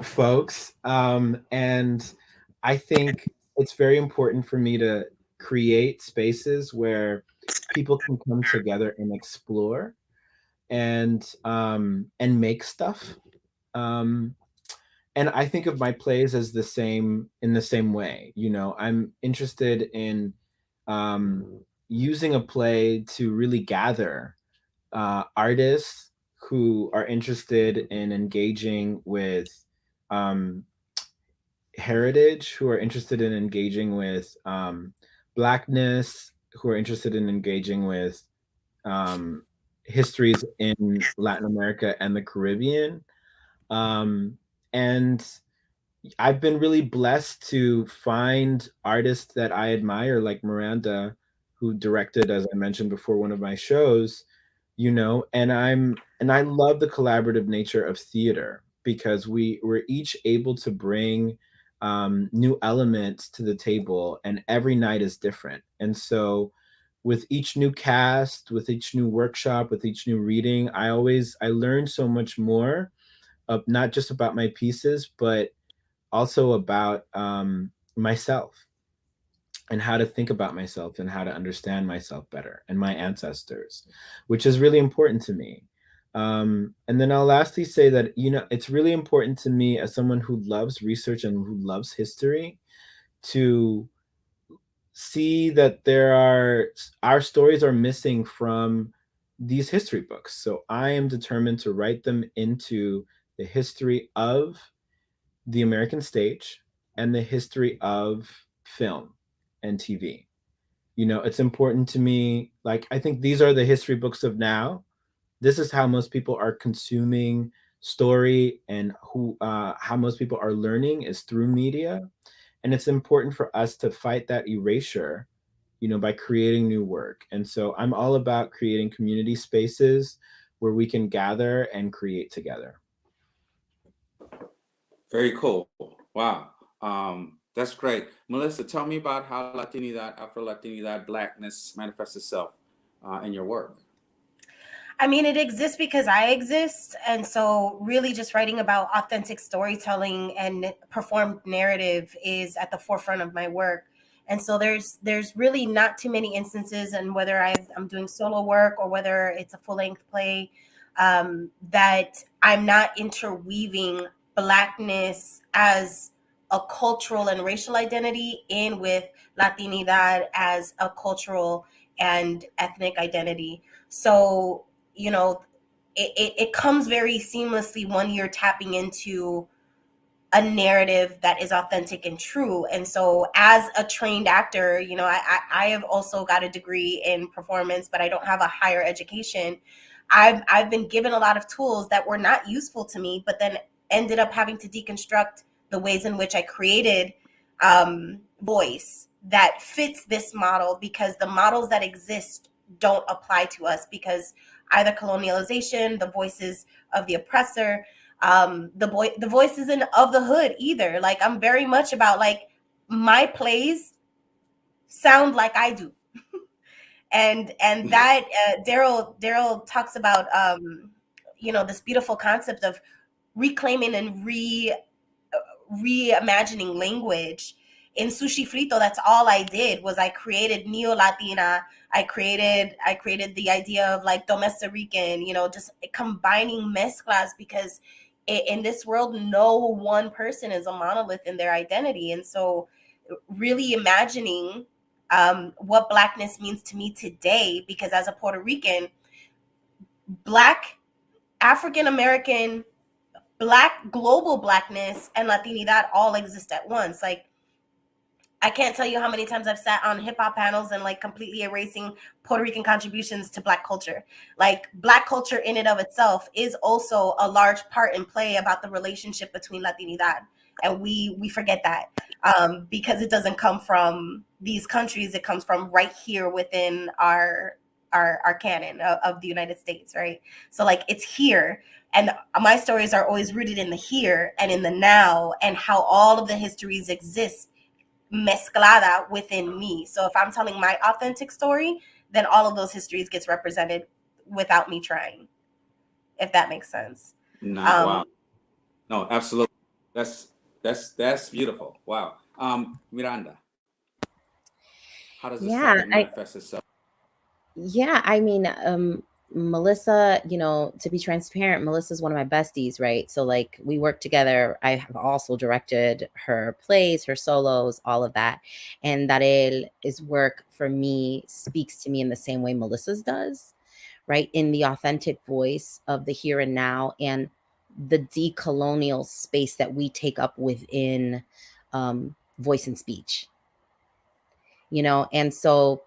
folks. And I think it's very important for me to create spaces where people can come together and explore and make stuff. And I think of my plays as in the same way. I'm interested in using a play to really gather artists who are interested in engaging with heritage, who are interested in engaging with Blackness, who are interested in engaging with histories in Latin America and the Caribbean. And I've been really blessed to find artists that I admire, like Miranda, who directed, as I mentioned before, one of my shows, and I love the collaborative nature of theater, because we're each able to bring new elements to the table, and every night is different. And so with each new cast, with each new workshop, with each new reading, I learn so much more of, not just about my pieces, but also about myself, and how to think about myself, and how to understand myself better, and my ancestors, which is really important to me. And then I'll lastly say that, it's really important to me, as someone who loves research and who loves history, to see that our stories are missing from these history books. So I am determined to write them into the history of the American stage and the history of film and TV. It's important to me. Like, I think these are the history books of now. This is how most people are consuming story and how most people are learning is through media. And it's important for us to fight that erasure, by creating new work. And so I'm all about creating community spaces where we can gather and create together. Very cool. Wow. That's great. Melissa, tell me about how Latinidad, Afro Latinidad, Blackness manifests itself in your work. I mean, it exists because I exist. And so really just writing about authentic storytelling and performed narrative is at the forefront of my work. And so there's really not too many instances, and whether I'm doing solo work or whether it's a full-length play, that I'm not interweaving Blackness as a cultural and racial identity in with Latinidad as a cultural and ethnic identity. So, it comes very seamlessly when you're tapping into a narrative that is authentic and true. And so as a trained actor, I have also got a degree in performance, but I don't have a higher education. I've been given a lot of tools that were not useful to me, but then ended up having to deconstruct the ways in which I created voice that fits this model, because the models that exist don't apply to us, because either colonialization, the voices of the oppressor, the voices of the hood either. Like, I'm very much about, like, my plays sound like I do. and that Darrel talks about this beautiful concept of reclaiming and reimagining language. In Sushi Frito, that's all I did was I created Neo-Latina. I created the idea of like Domestic Rican, just combining mezclas, because in this world, no one person is a monolith in their identity. And so really imagining what Blackness means to me today, because as a Puerto Rican, Black, African-American, Black, global Blackness, and Latinidad all exist at once. Like, I can't tell you how many times I've sat on hip hop panels and like completely erasing Puerto Rican contributions to Black culture. Like, Black culture in and of itself is also a large part in play about the relationship between Latinidad. And we forget that because it doesn't come from these countries. It comes from right here within our canon of the United States, right? So like, it's here. And my stories are always rooted in the here and in the now, and how all of the histories exist mezclada within me. So if I'm telling my authentic story, then all of those histories gets represented without me trying, if that makes sense. Wow. No, absolutely. That's beautiful. Wow. Miranda, how does this topic manifest itself? Yeah, I mean, Melissa, to be transparent, Melissa's one of my besties, right? So like, we work together. I have also directed her plays, her solos, all of that. And Darrel's work for me speaks to me in the same way Melissa's does, right? In the authentic voice of the here and now, and the decolonial space that we take up within voice and speech, and so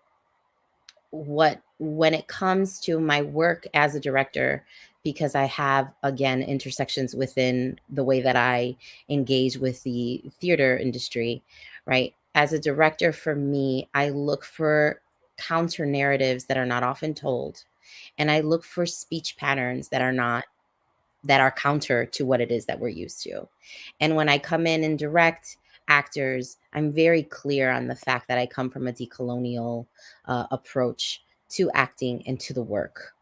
when it comes to my work as a director, because I have, again, intersections within the way that I engage with the theater industry, right? As a director, for me, I look for counter narratives that are not often told. And I look for speech patterns that are counter to what it is that we're used to. And when I come in and direct actors, I'm very clear on the fact that I come from a decolonial approach to acting and to the work.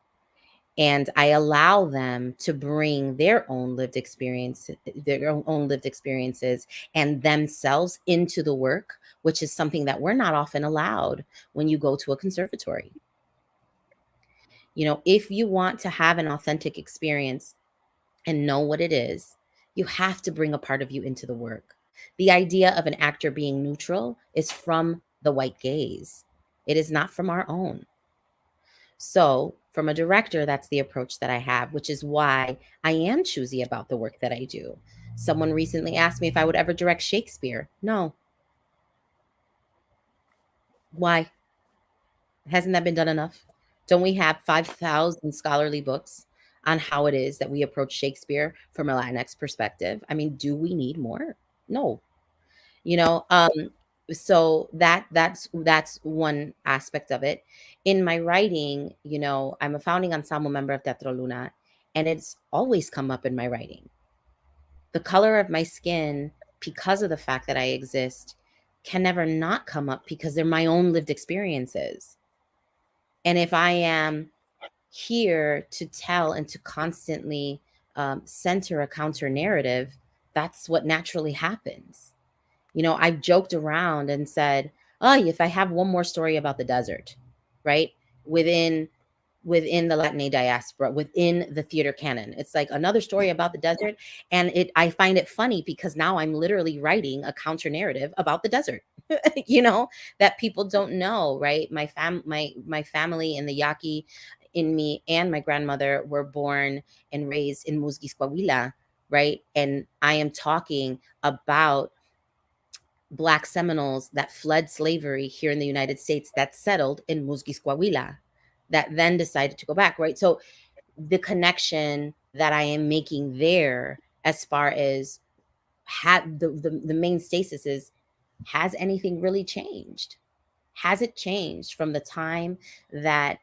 And I allow them to bring their own lived experiences and themselves into the work, which is something that we're not often allowed when you go to a conservatory. If you want to have an authentic experience and know what it is, you have to bring a part of you into the work. The idea of an actor being neutral is from the white gaze. It is not from our own. So from a director, that's the approach that I have, which is why I am choosy about the work that I do. Someone recently asked me if I would ever direct Shakespeare. No. Why? Hasn't that been done enough? Don't we have 5,000 scholarly books on how it is that we approach Shakespeare from a Latinx perspective. I mean, do we need more? No. You know, so that's one aspect of it. In my writing, you know, I'm a founding ensemble member of Teatro Luna, and it's always come up in my writing. The color of my skin, because of the fact that I exist, can never not come up because they're my own lived experiences. And if I am here to tell and to constantly center a counter narrative, that's what naturally happens. You know, I've joked around and said, oh, if I have one more story about the desert, right? Within the Latin diaspora, within the theater canon, it's like another story about the desert. And I find it funny because now I'm literally writing a counter narrative about the desert, you know, that people don't know, right? My family and the Yaqui in me and my grandmother were born and raised in Musquis, Coahuila, right? And I am talking about Black Seminoles that fled slavery here in the United States that settled in Musquis, Coahuila, that then decided to go back, right? So the connection that I am making there, as far as the main stasis is, has anything really changed? Has it changed from the time that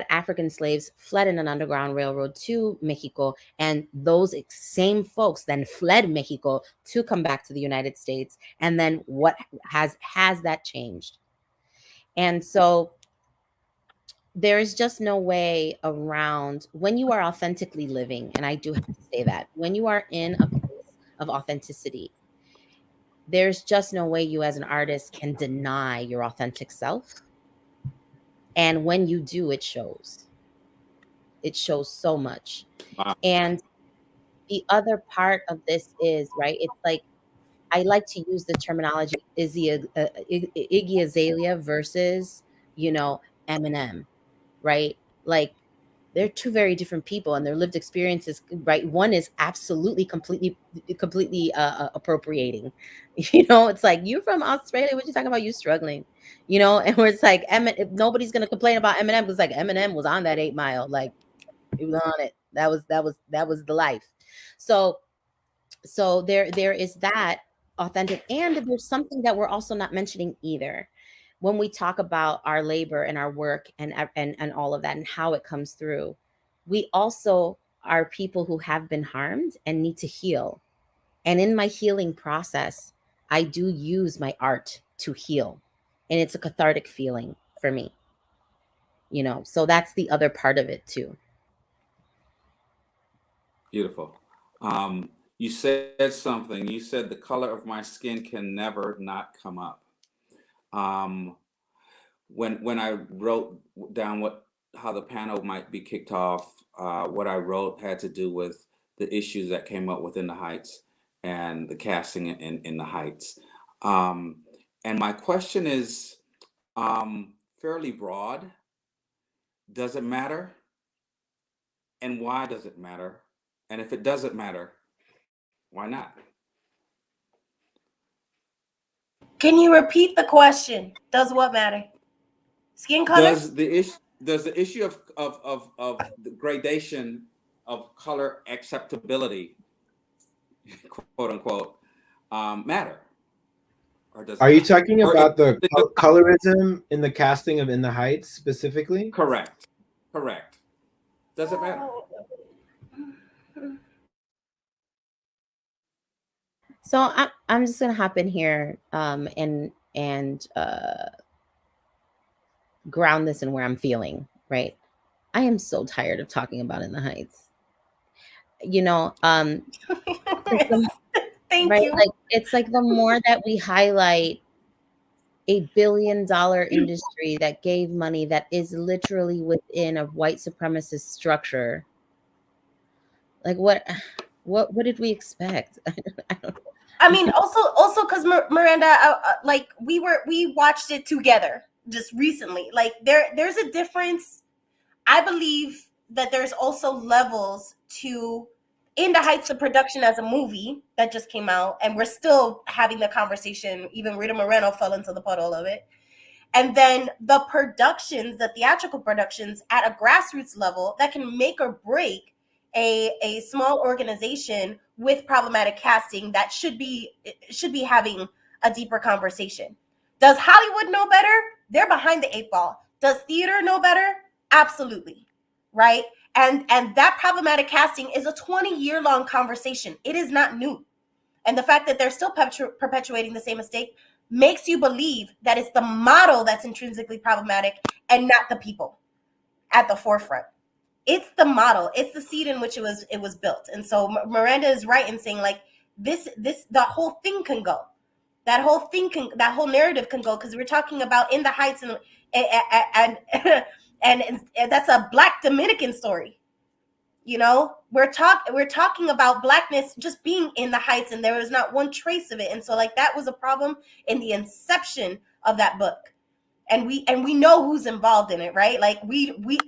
African slaves fled in an underground railroad to Mexico, and those same folks then fled Mexico to come back to the United States, and then what has that changed? And so there is just no way around when you are authentically living, and I do have to say that when you are in a place of authenticity, there's just no way you as an artist can deny your authentic self. And when you do, it shows. It shows so much. Wow. And the other part of this is, right, it's like, I like to use the terminology Iggy Azalea versus, you know, Eminem, right? Like, they're two very different people and their lived experiences, right? One is absolutely completely appropriating. You know, it's like, you're from Australia, what you talking about? You struggling, you know? And where it's like, nobody's gonna complain about Eminem because like Eminem was on that 8 Mile, like he was on it. That was the life. So there is that authentic, and there's something that we're also not mentioning either when we talk about our labor and our work and all of that and how it comes through. We also are people who have been harmed and need to heal. And in my healing process, I do use my art to heal. And it's a cathartic feeling for me, you know, so that's the other part of it too. Beautiful. You said something. You said the color of my skin can never not come up. When I wrote down how the panel might be kicked off, what I wrote had to do with the issues that came up within the Heights and the casting in the Heights. And my question is fairly broad. Does it matter? And why does it matter? And if it doesn't matter, why not? Can you repeat the question? Does what matter? Skin color? Does the issue of the gradation of color acceptability, quote unquote, matter? Or does Are it you matter? talking about the colorism in the casting of In the Heights specifically? Correct. Does it matter? So I'm just gonna hop in here and ground this in where I'm feeling, right? I am so tired of talking about In the Heights. You know, Thank right? you. Like, it's like the more that we highlight $1 billion industry that gave money that is literally within a white supremacist structure, like what did we expect? I mean, also because Miranda, like we watched it together just recently. Like there's a difference. I believe that there's also levels to In the Heights of production as a movie that just came out, and we're still having the conversation. Even Rita Moreno fell into the puddle of it. And then the productions, the theatrical productions at a grassroots level that can make or break a small organization with problematic casting that should be having a deeper conversation. Does Hollywood know better? They're behind the 8 ball. Does theater know better? Absolutely, right? And that problematic casting is a 20-year-long conversation. It is not new. And the fact that they're still perpetuating the same mistake makes you believe that it's the model that's intrinsically problematic and not the people at the forefront. It's the model. It's the seed in which it was built. And so Miranda is right in saying, like, the whole thing can go. That whole narrative can go, because we're talking about In the Heights, and that's a Black Dominican story. You know, we're talking about Blackness just being in the Heights, and there was not one trace of it. And so, like, that was a problem in the inception of that book. And we know who's involved in it, right? Like, we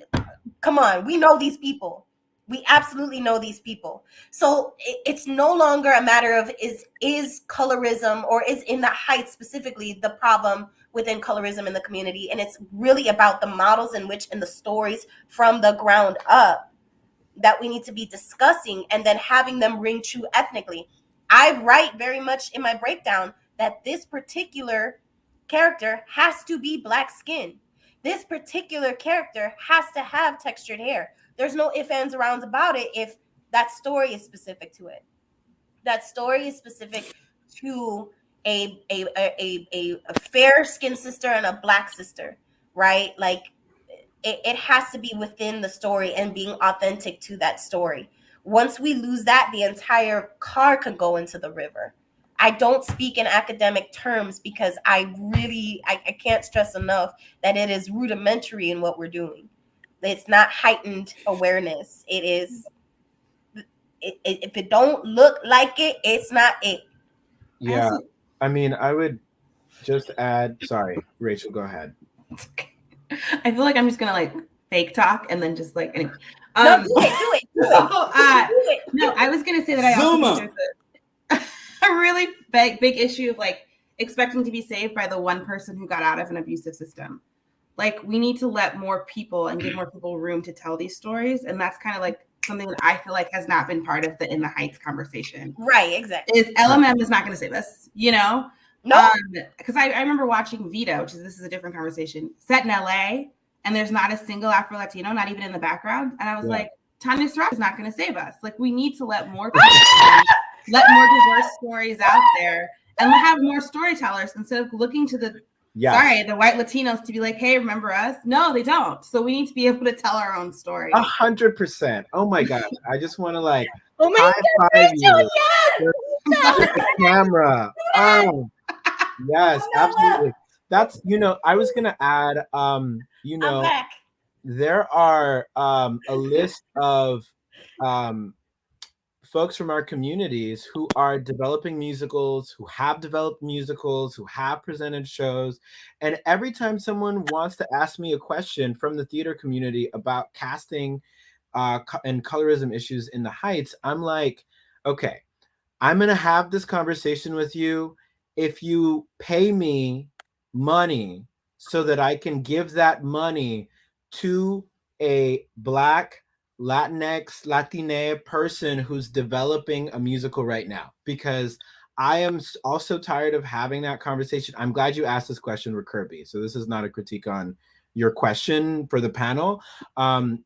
come on, we know these people. We absolutely know these people. So it's no longer a matter of is colorism, or is In the Heights specifically the problem within colorism in the community. And it's really about the models in which, and the stories from the ground up, that we need to be discussing, and then having them ring true ethnically. I write very much in my breakdown that this particular character has to be Black skin. This particular character has to have textured hair. There's no ifs, ands, or rounds about it if that story is specific to it. That story is specific to a fair skinned sister and a Black sister, right? Like, it has to be within the story and being authentic to that story. Once we lose that, the entire car could go into the river. I don't speak in academic terms because I can't stress enough that it is rudimentary in what we're doing. It's not heightened awareness. It is, if it don't look like it, it's not it. Yeah, I mean, I would just add, sorry, Rachel, go ahead. I feel like I'm just gonna like fake talk and then just like anyway. No, do it. No, I was gonna say that I also think there's a really big issue of like expecting to be saved by the one person who got out of an abusive system. Like, we need to let more people and give more people room to tell these stories, and that's kind of like something that I feel like has not been part of the In the Heights conversation. Right, exactly. Is LMM is not going to save us, you know? No, because I remember watching Vita, this is a different conversation, set in LA, and there's not a single Afro Latino, not even in the background. And I was like, Tanya Sarab is not going to save us. Like, we need to let more people let more diverse stories out there, and have more storytellers instead of looking to the white Latinos to be like, hey, remember us? No, they don't. So we need to be able to tell our own story. 100%. Oh my gosh. I just want to like high five you. The camera. Oh. Yes, absolutely. That's, I was going to add, there are a list of folks from our communities who are developing musicals, who have developed musicals, who have presented shows. And every time someone wants to ask me a question from the theater community about casting and colorism issues in the Heights, I'm like, okay, I'm going to have this conversation with you if you pay me money so that I can give that money to a Black Latinx, Latine person who's developing a musical right now, because I am also tired of having that conversation. I'm glad you asked this question with Kirby. So this is not a critique on your question for the panel.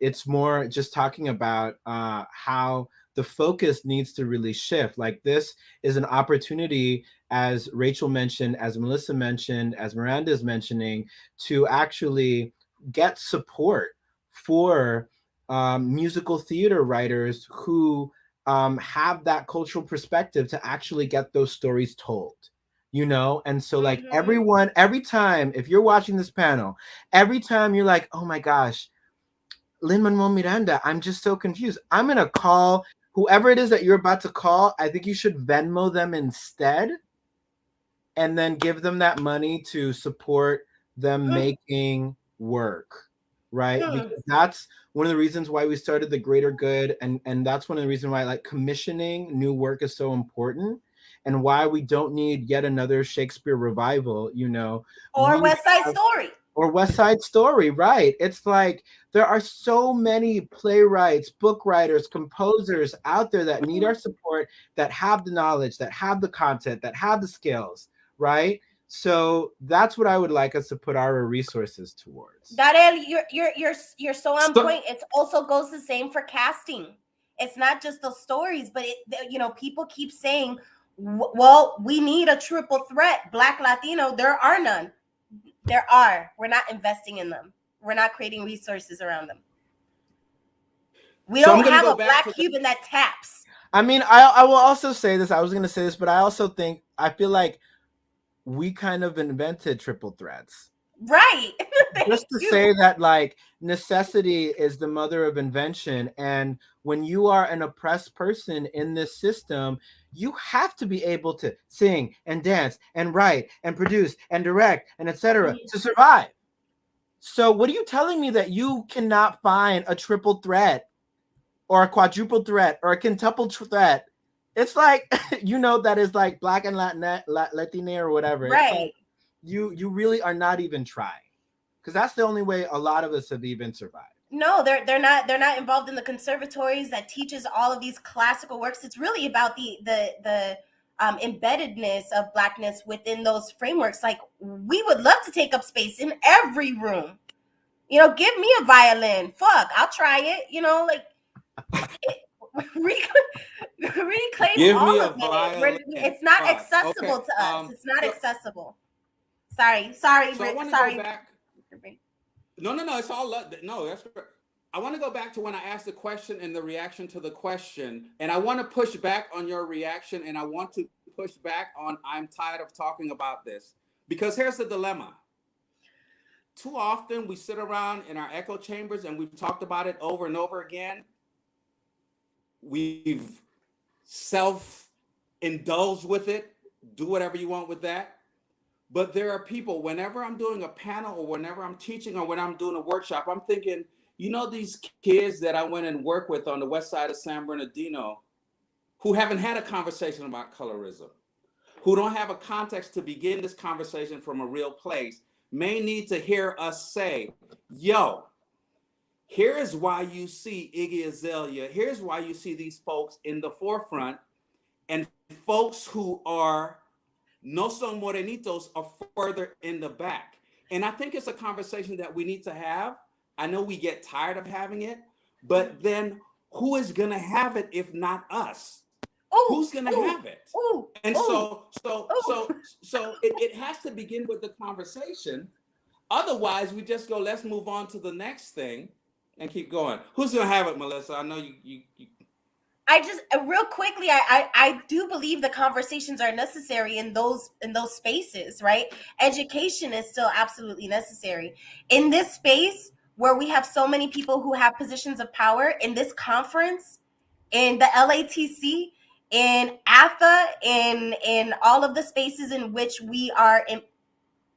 It's more just talking about how the focus needs to really shift. Like, this is an opportunity, as Rachel mentioned, as Melissa mentioned, as Miranda is mentioning, to actually get support for musical theater writers who have that cultural perspective to actually get those stories told, And so like every time, if you're watching this panel, every time you're like, oh my gosh, Lin-Manuel Miranda, I'm just so confused. I'm going to call whoever it is that you're about to call. I think you should Venmo them instead, and then give them that money to support them making work, right? Because that's one of the reasons why we started the Greater Good, and that's one of the reasons why like commissioning new work is so important, and why we don't need yet another Shakespeare revival, or West Side Story. or West Side Story, right? It's like there are so many playwrights, book writers, composers out there that need our support, that have the knowledge, that have the content, that have the skills, right? So that's what I would like us to put our resources towards. Darrel, you're so on So- point. It also goes the same for casting. It's not just the stories, but people keep saying, well, we need a triple threat, Black, Latino. There are none. There are. We're not investing in them. We're not creating resources around them. We So I'm don't gonna have go a back Black to Cuban that taps. I mean, I will also say this. I was going to say this, but I also think, I feel like we kind of invented triple threats. Right. Just to say that, like, necessity is the mother of invention. And when you are an oppressed person in this system, you have to be able to sing and dance and write and produce and direct and etc. to survive. So what are you telling me, that you cannot find a triple threat or a quadruple threat or a quintuple threat? It's like, that is like Black and Latina or whatever. Right. It's like, you really are not even trying, because that's the only way a lot of us have even survived. No, they're not involved in the conservatories that teaches all of these classical works. It's really about the embeddedness of Blackness within those frameworks. Like, we would love to take up space in every room. Give me a violin. Fuck, I'll try it. Reclaim Give all me a of it. violin. It's not Fuck. accessible Okay, to us. It's not so- accessible. Sorry. So I want to sorry. go back. No, it's all no. That's correct. I want to go back to when I asked the question and the reaction to the question, and I want to push back on your reaction, and I want to push back on I'm tired of talking about this, because here's the dilemma. Too often we sit around in our echo chambers, and we've talked about it over and over again. We've self-indulged with it. Do whatever you want with that. But there are people, whenever I'm doing a panel or whenever I'm teaching or when I'm doing a workshop, I'm thinking, these kids that I went and worked with on the west side of San Bernardino, who haven't had a conversation about colorism, who don't have a context to begin this conversation from a real place, may need to hear us say, yo, here is why you see Iggy Azalea. Here's why you see these folks in the forefront, and folks who are no son morenitos are further in the back. And I think it's a conversation that we need to have. I know we get tired of having it, but then who is going to have it if not us? Who's going to have it? And so it has to begin with the conversation. Otherwise, we just go, let's move on to the next thing and keep going. Who's going to have it, Melissa? I know you. I just real quickly, I do believe the conversations are necessary in those spaces, right? Education is still absolutely necessary. In this space where we have so many people who have positions of power, in this conference, in the LATC, in AFA, in all of the spaces in which we are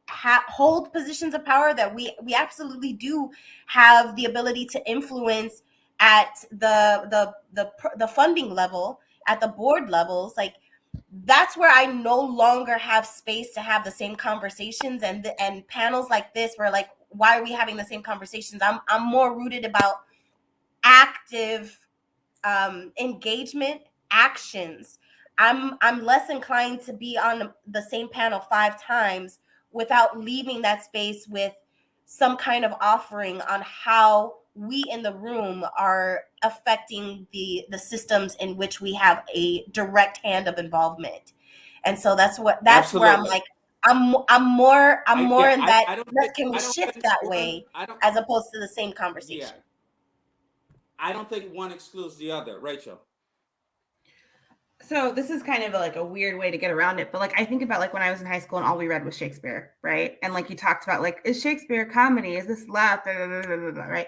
hold positions of power, that we absolutely do have the ability to influence at the funding level, at the board levels. Like, that's where I no longer have space to have the same conversations, and panels like this where, like, why are we having the same conversations? I'm more rooted about active engagement, actions. I'm less inclined to be on the same panel 5 times without leaving that space with some kind of offering on how we in the room are affecting the systems in which we have a direct hand of involvement. And so that's Absolutely. where I'm like, I'm more in that. Can we shift that one, way as opposed to the same conversation? Yeah. I don't think one excludes the other. Rachel. So this is kind of like a weird way to get around it, but like I think about like when I was in high school and all we read was Shakespeare, right? And like you talked about like, is Shakespeare comedy? Is this laugh? Right?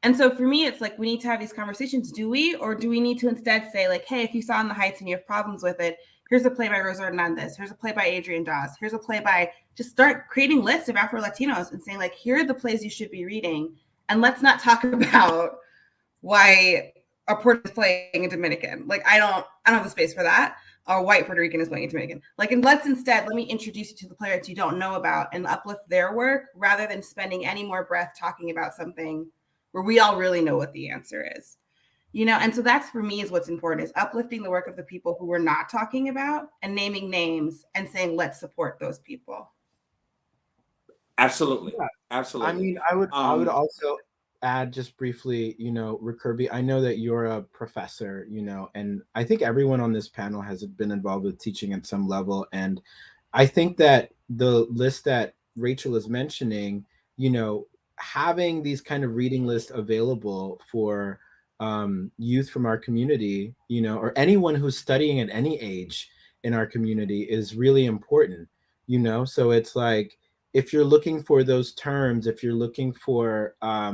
And so for me, it's like we need to have these conversations. Do we, or do we need to instead say like, hey, if you saw In the Heights and you have problems with it, here's a play by Rosa Hernandez. Here's a play by Adrian Dawes. Here's a play by, just start creating lists of Afro Latinos and saying like, here are the plays you should be reading. And let's not talk about why a Puerto is playing in Dominican. Like, I don't have the space for that. or white Puerto Rican is playing a Jamaican. Like, and let me introduce you to the playwrights you don't know about and uplift their work rather than spending any more breath talking about something where we all really know what the answer is. You know, and so that's for me is what's important, is uplifting the work of the people who we're not talking about and naming names and saying, let's support those people. Absolutely. Yeah. Absolutely. I mean, I would also add just briefly, you know, Kirby, I know that you're a professor, you know, and I think everyone on this panel has been involved with teaching at some level. And I think that the list that Rachel is mentioning, you know, having these kind of reading lists available for youth from our community, you know, or anyone who's studying at any age in our community is really important, you know. So it's like, if you're looking for those terms, if you're looking for a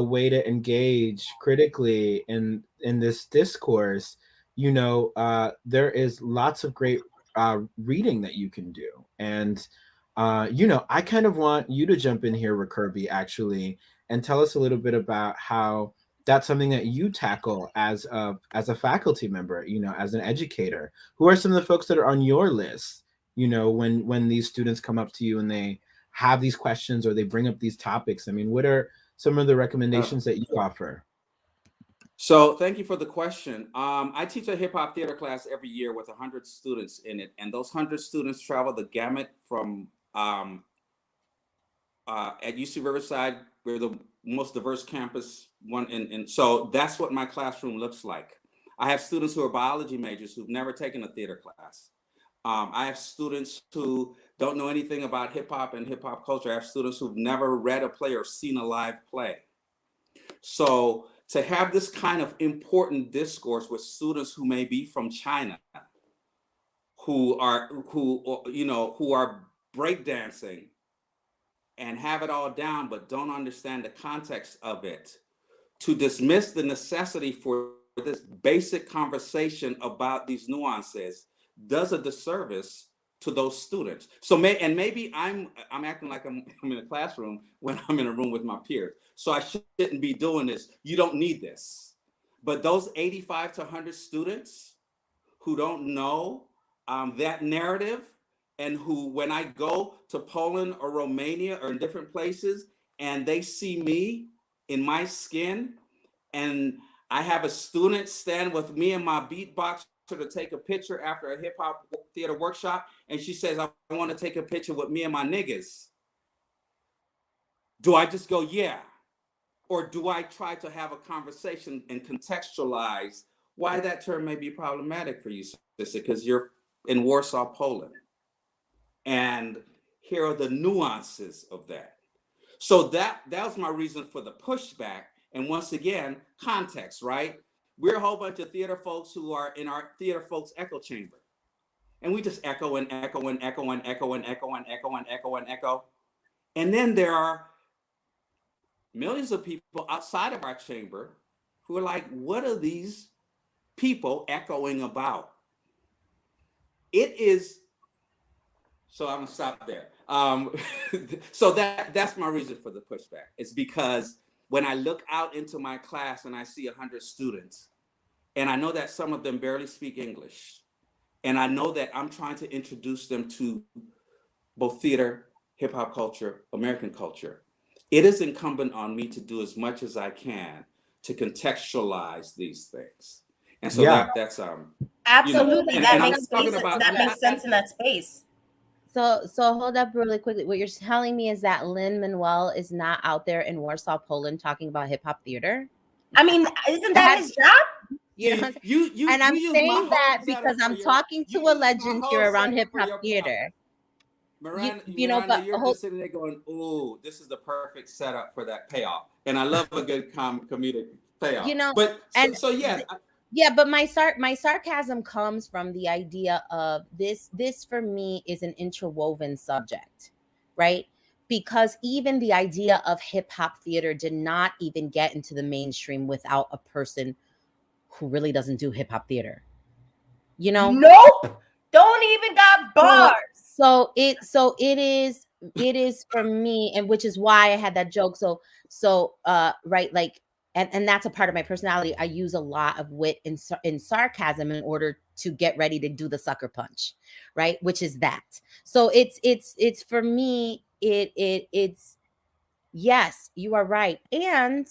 way to engage critically in this discourse, you know, there is lots of great reading that you can do. And you know, I kind of want you to jump in here, Kirby, actually, and tell us a little bit about how that's something that you tackle as a faculty member, you know, as an educator. Who are some of the folks that are on your list, you know, when these students come up to you and they have these questions or they bring up these topics? I mean, what are some of the recommendations that you offer? So thank you for the question. I teach a hip hop theater class every year with 100 students in it, and those 100 students travel the gamut from at UC Riverside. We're the most diverse campus one, and so that's what my classroom looks like. I have students who are biology majors who've never taken a theater class. I have students who don't know anything about hip hop and hip hop culture. I have students who've never read a play or seen a live play. So to have this kind of important discourse with students who may be from China, who are breakdancing and have it all down but don't understand the context of it, to dismiss the necessity for this basic conversation about these nuances does a disservice to those students. So maybe I'm acting like I'm in a classroom when I'm in a room with my peers. So I shouldn't be doing this. You don't need this. But those 85 to 100 students who don't know that narrative, and who, when I go to Poland or Romania or in different places, and they see me in my skin, and I have a student stand with me and my beatboxer to take a picture after a hip hop theater workshop, and she says, I want to take a picture with me and my niggas. Do I just go, yeah? Or do I try to have a conversation and contextualize why that term may be problematic for you, sister, because you're in Warsaw, Poland. And here are the nuances of that. So that was my reason for the pushback. And once again, context, right? We're a whole bunch of theater folks who are in our theater folks echo chamber. And we just echo and echo and echo and echo and echo and echo and echo and echo. And then there are millions of people outside of our chamber who are like, what are these people echoing about? It is, so I'm gonna stop there. So that's my reason for the pushback. It's because when I look out into my class and I see 100 students, and I know that some of them barely speak English, and I know that I'm trying to introduce them to both theater, hip hop culture, American culture, it is incumbent on me to do as much as I can to contextualize these things. And so that's absolutely, you know, that makes space. That makes sense in that space. So hold up really quickly. What you're telling me is that Lin-Manuel is not out there in Warsaw, Poland, talking about hip hop theater. I mean, isn't that his job? You know, and I'm saying that because I'm talking to a legend here around hip hop theater. Miranda, but you're just sitting there going, "Ooh, this is the perfect setup for that payoff." And I love a good comedic payoff. You know, but so yes. Yeah, but my sarcasm comes from the idea of this for me is an interwoven subject, right? Because even the idea of hip hop theater did not even get into the mainstream without a person who really doesn't do hip hop theater. You know? Nope. Don't even got bars. So it is for me, and which is why I had that joke. So right, like, and that's a part of my personality. I use a lot of wit and sarcasm in order to get ready to do the sucker punch, right? Which is that. So it's for me, it's yes, you are right. And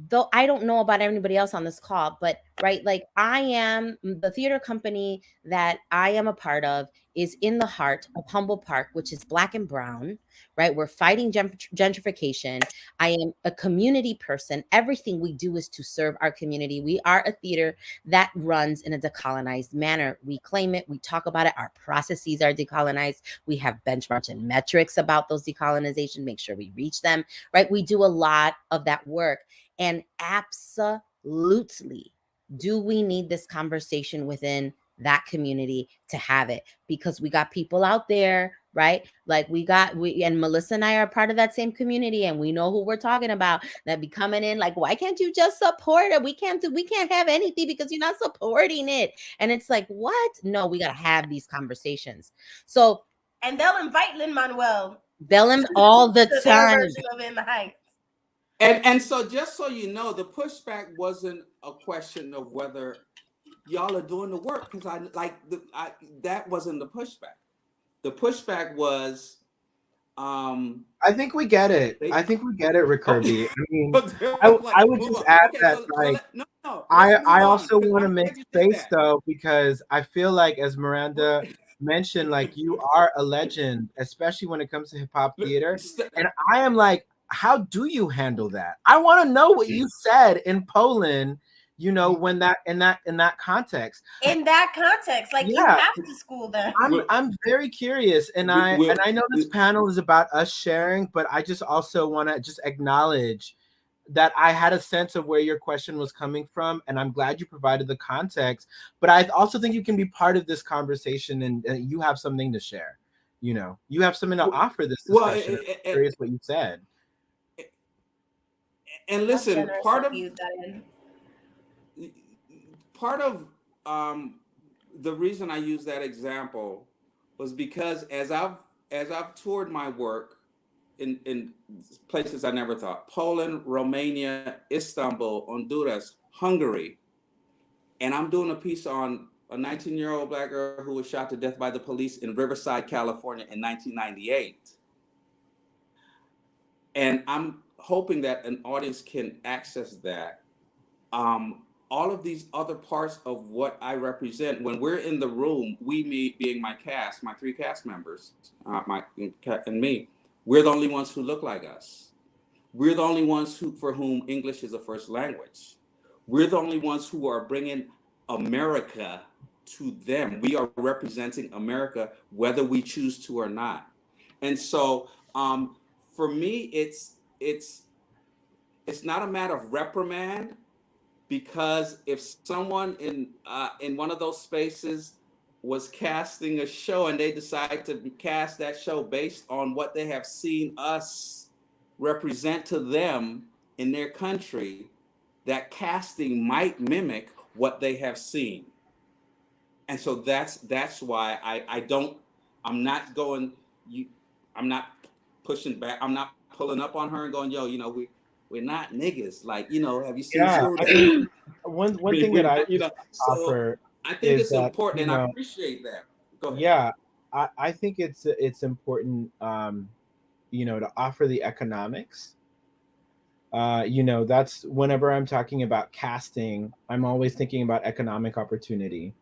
though I don't know about everybody else on this call, but right, like I am the theater company that I am a part of is in the heart of Humboldt Park, which is Black and brown, right? We're fighting gentrification. I am a community person. Everything we do is to serve our community. We are a theater that runs in a decolonized manner. We claim it, we talk about it. Our processes are decolonized. We have benchmarks and metrics about those decolonization, make sure we reach them, right? We do a lot of that work. And absolutely, do we need this conversation within that community to have it? Because we got people out there, right? Like we and Melissa and I are part of that same community, and we know who we're talking about that be coming in like, why can't you just support it? We can't have anything because you're not supporting it. And it's like, what? No, we got to have these conversations. So, and they'll invite Lin-Manuel. They'll all the to time. their version of In the Heights. And so just so you know, the pushback wasn't a question of whether y'all are doing the work, because that wasn't the pushback. The pushback was I think we get it. I think we get it, Rick Kirby. Okay. I mean, I I would just add that I also want to make space though, because I feel like, as Miranda mentioned, like you are a legend, especially when it comes to hip hop theater. And I am like, how do you handle that? I want to know what you said in Poland, you know, when that in that context. In that context, like you have to school them. I'm very curious, and I know this panel is about us sharing, but I just also want to just acknowledge that I had a sense of where your question was coming from, and I'm glad you provided the context. But I also think you can be part of this conversation, and you have something to share. You know, you have something to offer this discussion. I'm curious what you said. And listen, part of the reason I use that example was because as I've toured my work in places I never thought, Poland, Romania, Istanbul, Honduras, Hungary, and I'm doing a piece on a 19-year-old Black girl who was shot to death by the police in Riverside, California in 1998. And I'm hoping that an audience can access that. All of these other parts of what I represent, when we're in the room, me being my cast, my 3 cast members, and me, we're the only ones who look like us. We're the only ones for whom English is a first language. We're the only ones who are bringing America to them. We are representing America, whether we choose to or not. And so, for me, it's not a matter of reprimand, because if someone in one of those spaces was casting a show and they decide to cast that show based on what they have seen us represent to them in their country, that casting might mimic what they have seen. And so that's why I'm not pushing back. I'm not pulling up on her and going, yo, you know, we're not niggas. Like, you know, have you seen? Yeah, I mean, one thing that I offer, I think it's important, and I appreciate that. Go ahead. Yeah, I think it's important, you know, to offer the economics. You know, that's whenever I'm talking about casting, I'm always thinking about economic opportunity.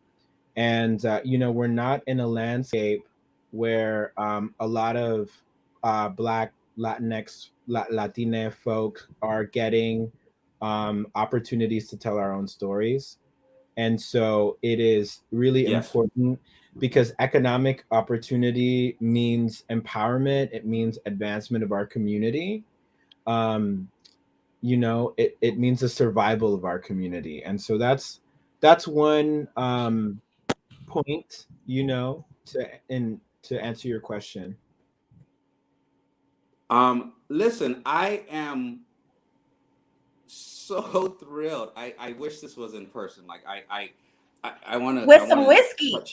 And, you know, we're not in a landscape where a lot of Black, Latinx, Latina folk are getting opportunities to tell our own stories. And so it is really important, because economic opportunity means empowerment. It means advancement of our community. You know, it means the survival of our community. And so that's one point, you know, to answer your question. Listen, I am so thrilled. I wish this was in person. Like I want to with some whiskey. But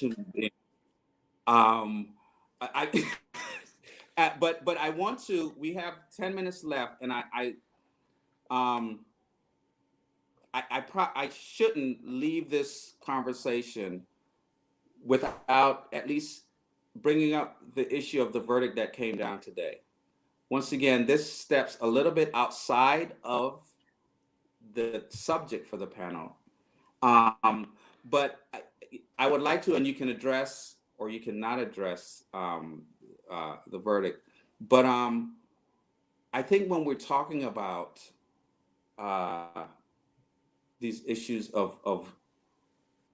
I want to. We have 10 minutes left, and I shouldn't leave this conversation without at least bringing up the issue of the verdict that came down today. Once again, this steps a little bit outside of the subject for the panel. But I would like to, and you can address or you cannot address the verdict. But I think when we're talking about these issues of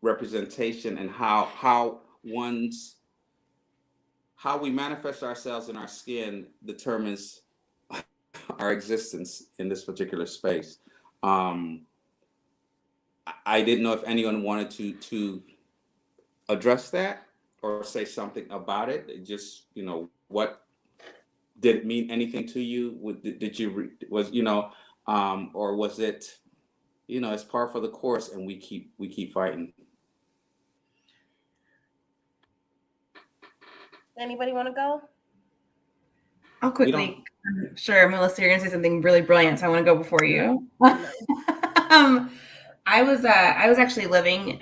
representation and how we manifest ourselves in our skin determines our existence in this particular space. I didn't know if anyone wanted to address that or say something about it. Just, what did it mean anything to you? Did you or was it, it's par for the course and we keep fighting? Anybody want to go? I'll quickly. I'm sure, Melissa, you're gonna say something really brilliant, so I want to go before you. I was actually living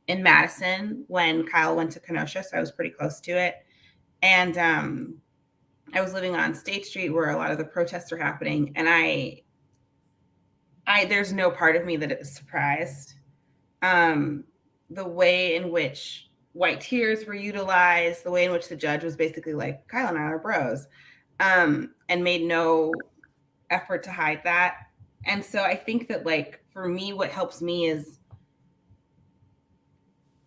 in Madison when Kyle went to Kenosha, so I was pretty close to it. And I was living on State Street where a lot of the protests were happening, and I there's no part of me that is surprised. The way in which white tears were utilized, the way in which the judge was basically like, Kyle and I are bros, and made no effort to hide that. And so I think that, like, for me, what helps me is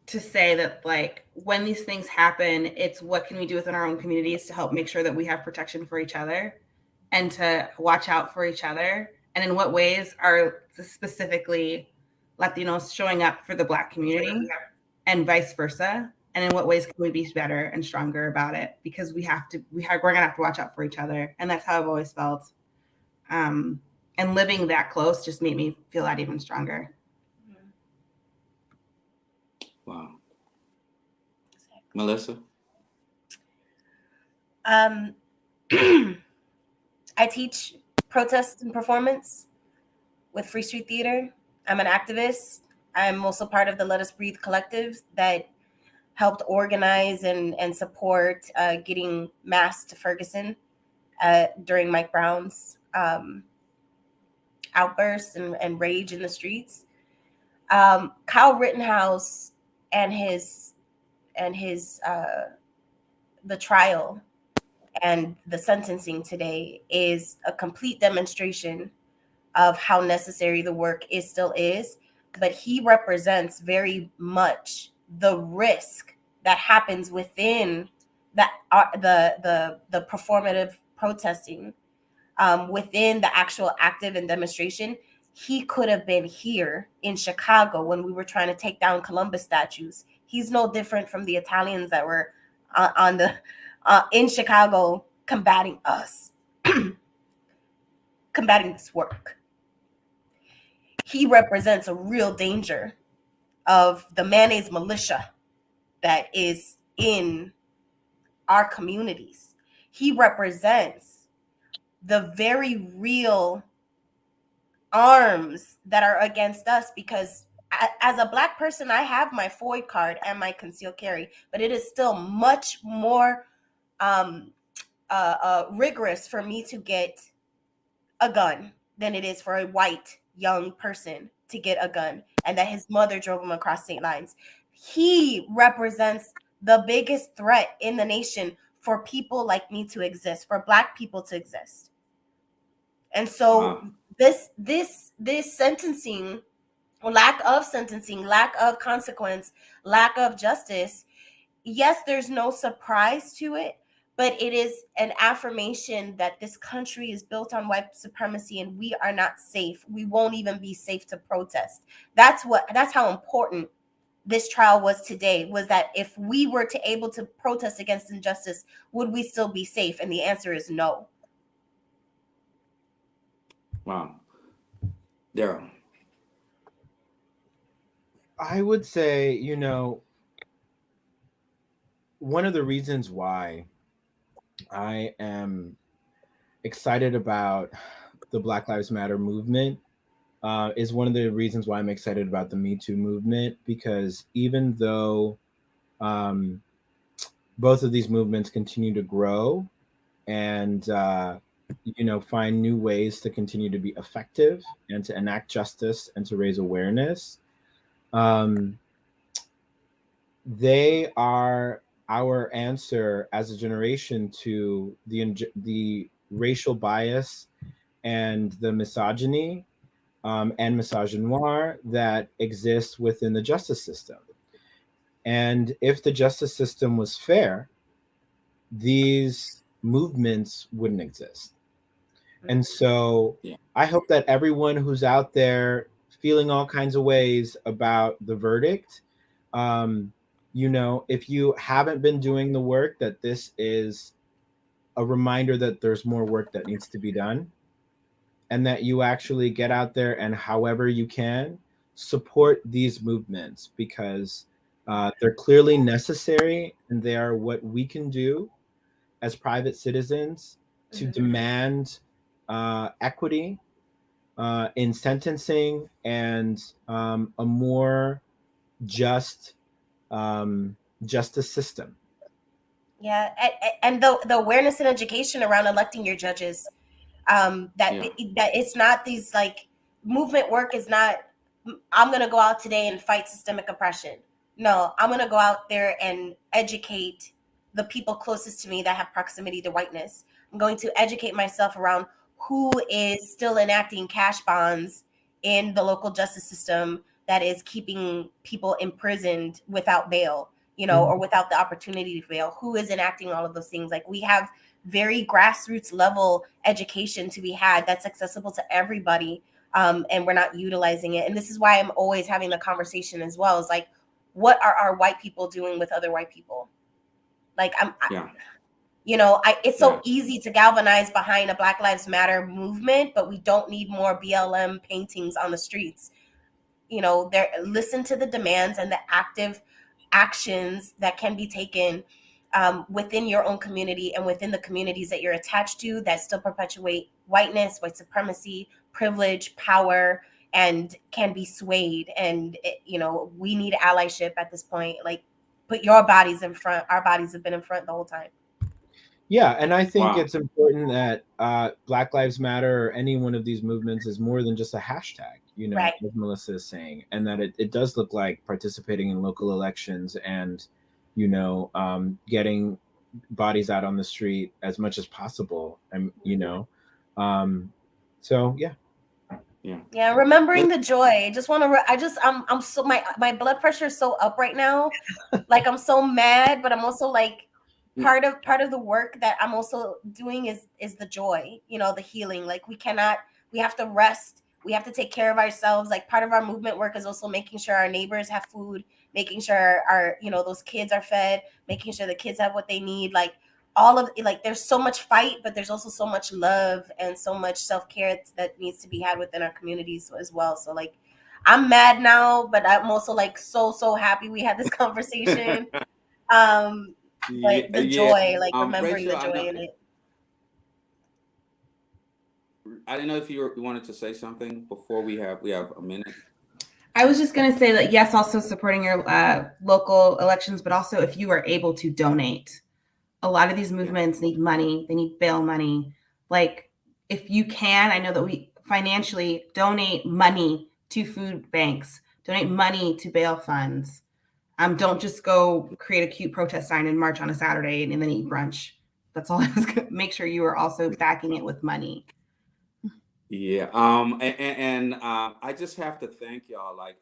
to say that, like, when these things happen, it's what can we do within our own communities to help make sure that we have protection for each other and to watch out for each other. And in what ways are specifically Latinos showing up for the Black community and vice versa? And in what ways can we be better and stronger about it? Because we're gonna have to watch out for each other. And that's how I've always felt. And living that close just made me feel that even stronger. Wow. Melissa? I teach protest and performance with Free Street Theater. I'm an activist. I'm also part of the Let Us Breathe collective that helped organize and support getting masks to Ferguson during Mike Brown's outbursts and rage in the streets. Kyle Rittenhouse and the trial and the sentencing today is a complete demonstration of how necessary the work still is, but he represents very much the risk that happens within the performative protesting, within the actual active and demonstration. He could have been here in Chicago when we were trying to take down Columbus statues. He's no different from the Italians that were in Chicago combating us, combating this work. He represents a real danger of the mayonnaise militia that is in our communities. He represents the very real arms that are against us, because as a Black person, I have my FOID card and my concealed carry, but it is still much more rigorous for me to get a gun than it is for a white young person to get a gun, and that his mother drove him across state lines. He represents the biggest threat in the nation for people like me to exist, for Black people to exist. And so this sentencing, lack of sentencing, lack of consequence, lack of justice, yes, there's no surprise to it, but it is an affirmation that this country is built on white supremacy and we are not safe. We won't even be safe to protest. That's how important this trial was today, was that if we were to able to protest against injustice, would we still be safe? And the answer is no. Wow. Darrel. I would say, one of the reasons why I am excited about the Black Lives Matter movement is one of the reasons why I'm excited about the Me Too movement, because even though both of these movements continue to grow and find new ways to continue to be effective and to enact justice and to raise awareness, they are our answer as a generation to the racial bias and the misogyny and misogynoir that exists within the justice system. And if the justice system was fair, these movements wouldn't exist. And so I hope that everyone who's out there feeling all kinds of ways about the verdict, if you haven't been doing the work, that this is a reminder that there's more work that needs to be done, and that you actually get out there and however you can support these movements, because they're clearly necessary, and they are what we can do as private citizens to demand equity in sentencing and a more just justice system. Yeah, and the awareness and education around electing your judges, that it's not these like movement work is not, I'm going to go out today and fight systemic oppression. No, I'm going to go out there and educate the people closest to me that have proximity to whiteness. I'm going to educate myself around who is still enacting cash bonds in the local justice system that is keeping people imprisoned without bail, or without the opportunity to bail. Who is enacting all of those things? Like, we have very grassroots level education to be had that's accessible to everybody, and we're not utilizing it. And this is why I'm always having the conversation as well. Is like, what are our white people doing with other white people? Like, it's so easy to galvanize behind a Black Lives Matter movement, but we don't need more BLM paintings on the streets. Listen to the demands and the active actions that can be taken within your own community and within the communities that you're attached to that still perpetuate whiteness, white supremacy, privilege, power, and can be swayed. And, we need allyship at this point. Like, put your bodies in front. Our bodies have been in front the whole time. Yeah, and I think it's important that Black Lives Matter or any one of these movements is more than just a hashtag, right, as Melissa is saying, and that it does look like participating in local elections and, getting bodies out on the street as much as possible. And, so yeah. Yeah, remembering the joy. I'm so, my blood pressure is so up right now. Like, I'm so mad, but I'm also like, part of the work that I'm also doing is the joy, the healing. Like, we have to rest. We have to take care of ourselves. Like, part of our movement work is also making sure our neighbors have food, making sure our, those kids are fed, making sure the kids have what they need. Like, all of, like, there's so much fight, but there's also so much love and so much self-care that needs to be had within our communities as well. So, like, I'm mad now, but I'm also like so happy we had this conversation. But the joy, like, remembering Rachel, the joy in it. I didn't know if you wanted to say something before we have a minute. I was just going to say that, yes, also supporting your local elections, but also if you are able to donate. A lot of these movements need money. They need bail money. Like, if you can, I know that we financially donate money to food banks, donate money to bail funds. Don't just go create a cute protest sign and march on a Saturday and then eat brunch. That's all I was going to make sure you are also backing it with money. Yeah. And I just have to thank y'all. Like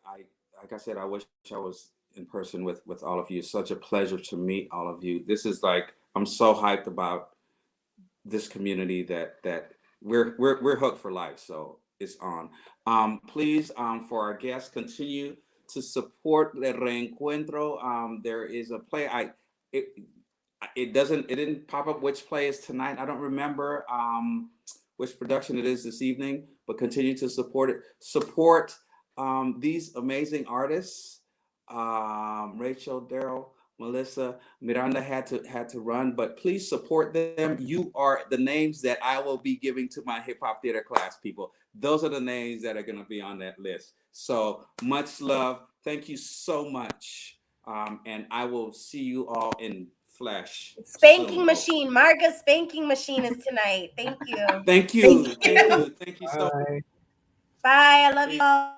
I said, I wish I was in person with all of you. It's such a pleasure to meet all of you. This is like, I'm so hyped about this community that we're hooked for life. So it's on. Please, for our guests, continue to support the Reencuentro. There is a play. It didn't pop up which play is tonight. I don't remember which production it is this evening, but continue to support it. Support these amazing artists. Rachel, Darrel, Melissa, Miranda had to run, but please support them. You are the names that I will be giving to my hip hop theater class, people. those are the names that are going to be on that list. So much love. Thank you so much. And I will see you all in flesh. Spanking soon. machine. Marga's spanking machine is tonight. Thank you. Thank you. Thank you. Thank you so much. Bye. Bye. I love you all.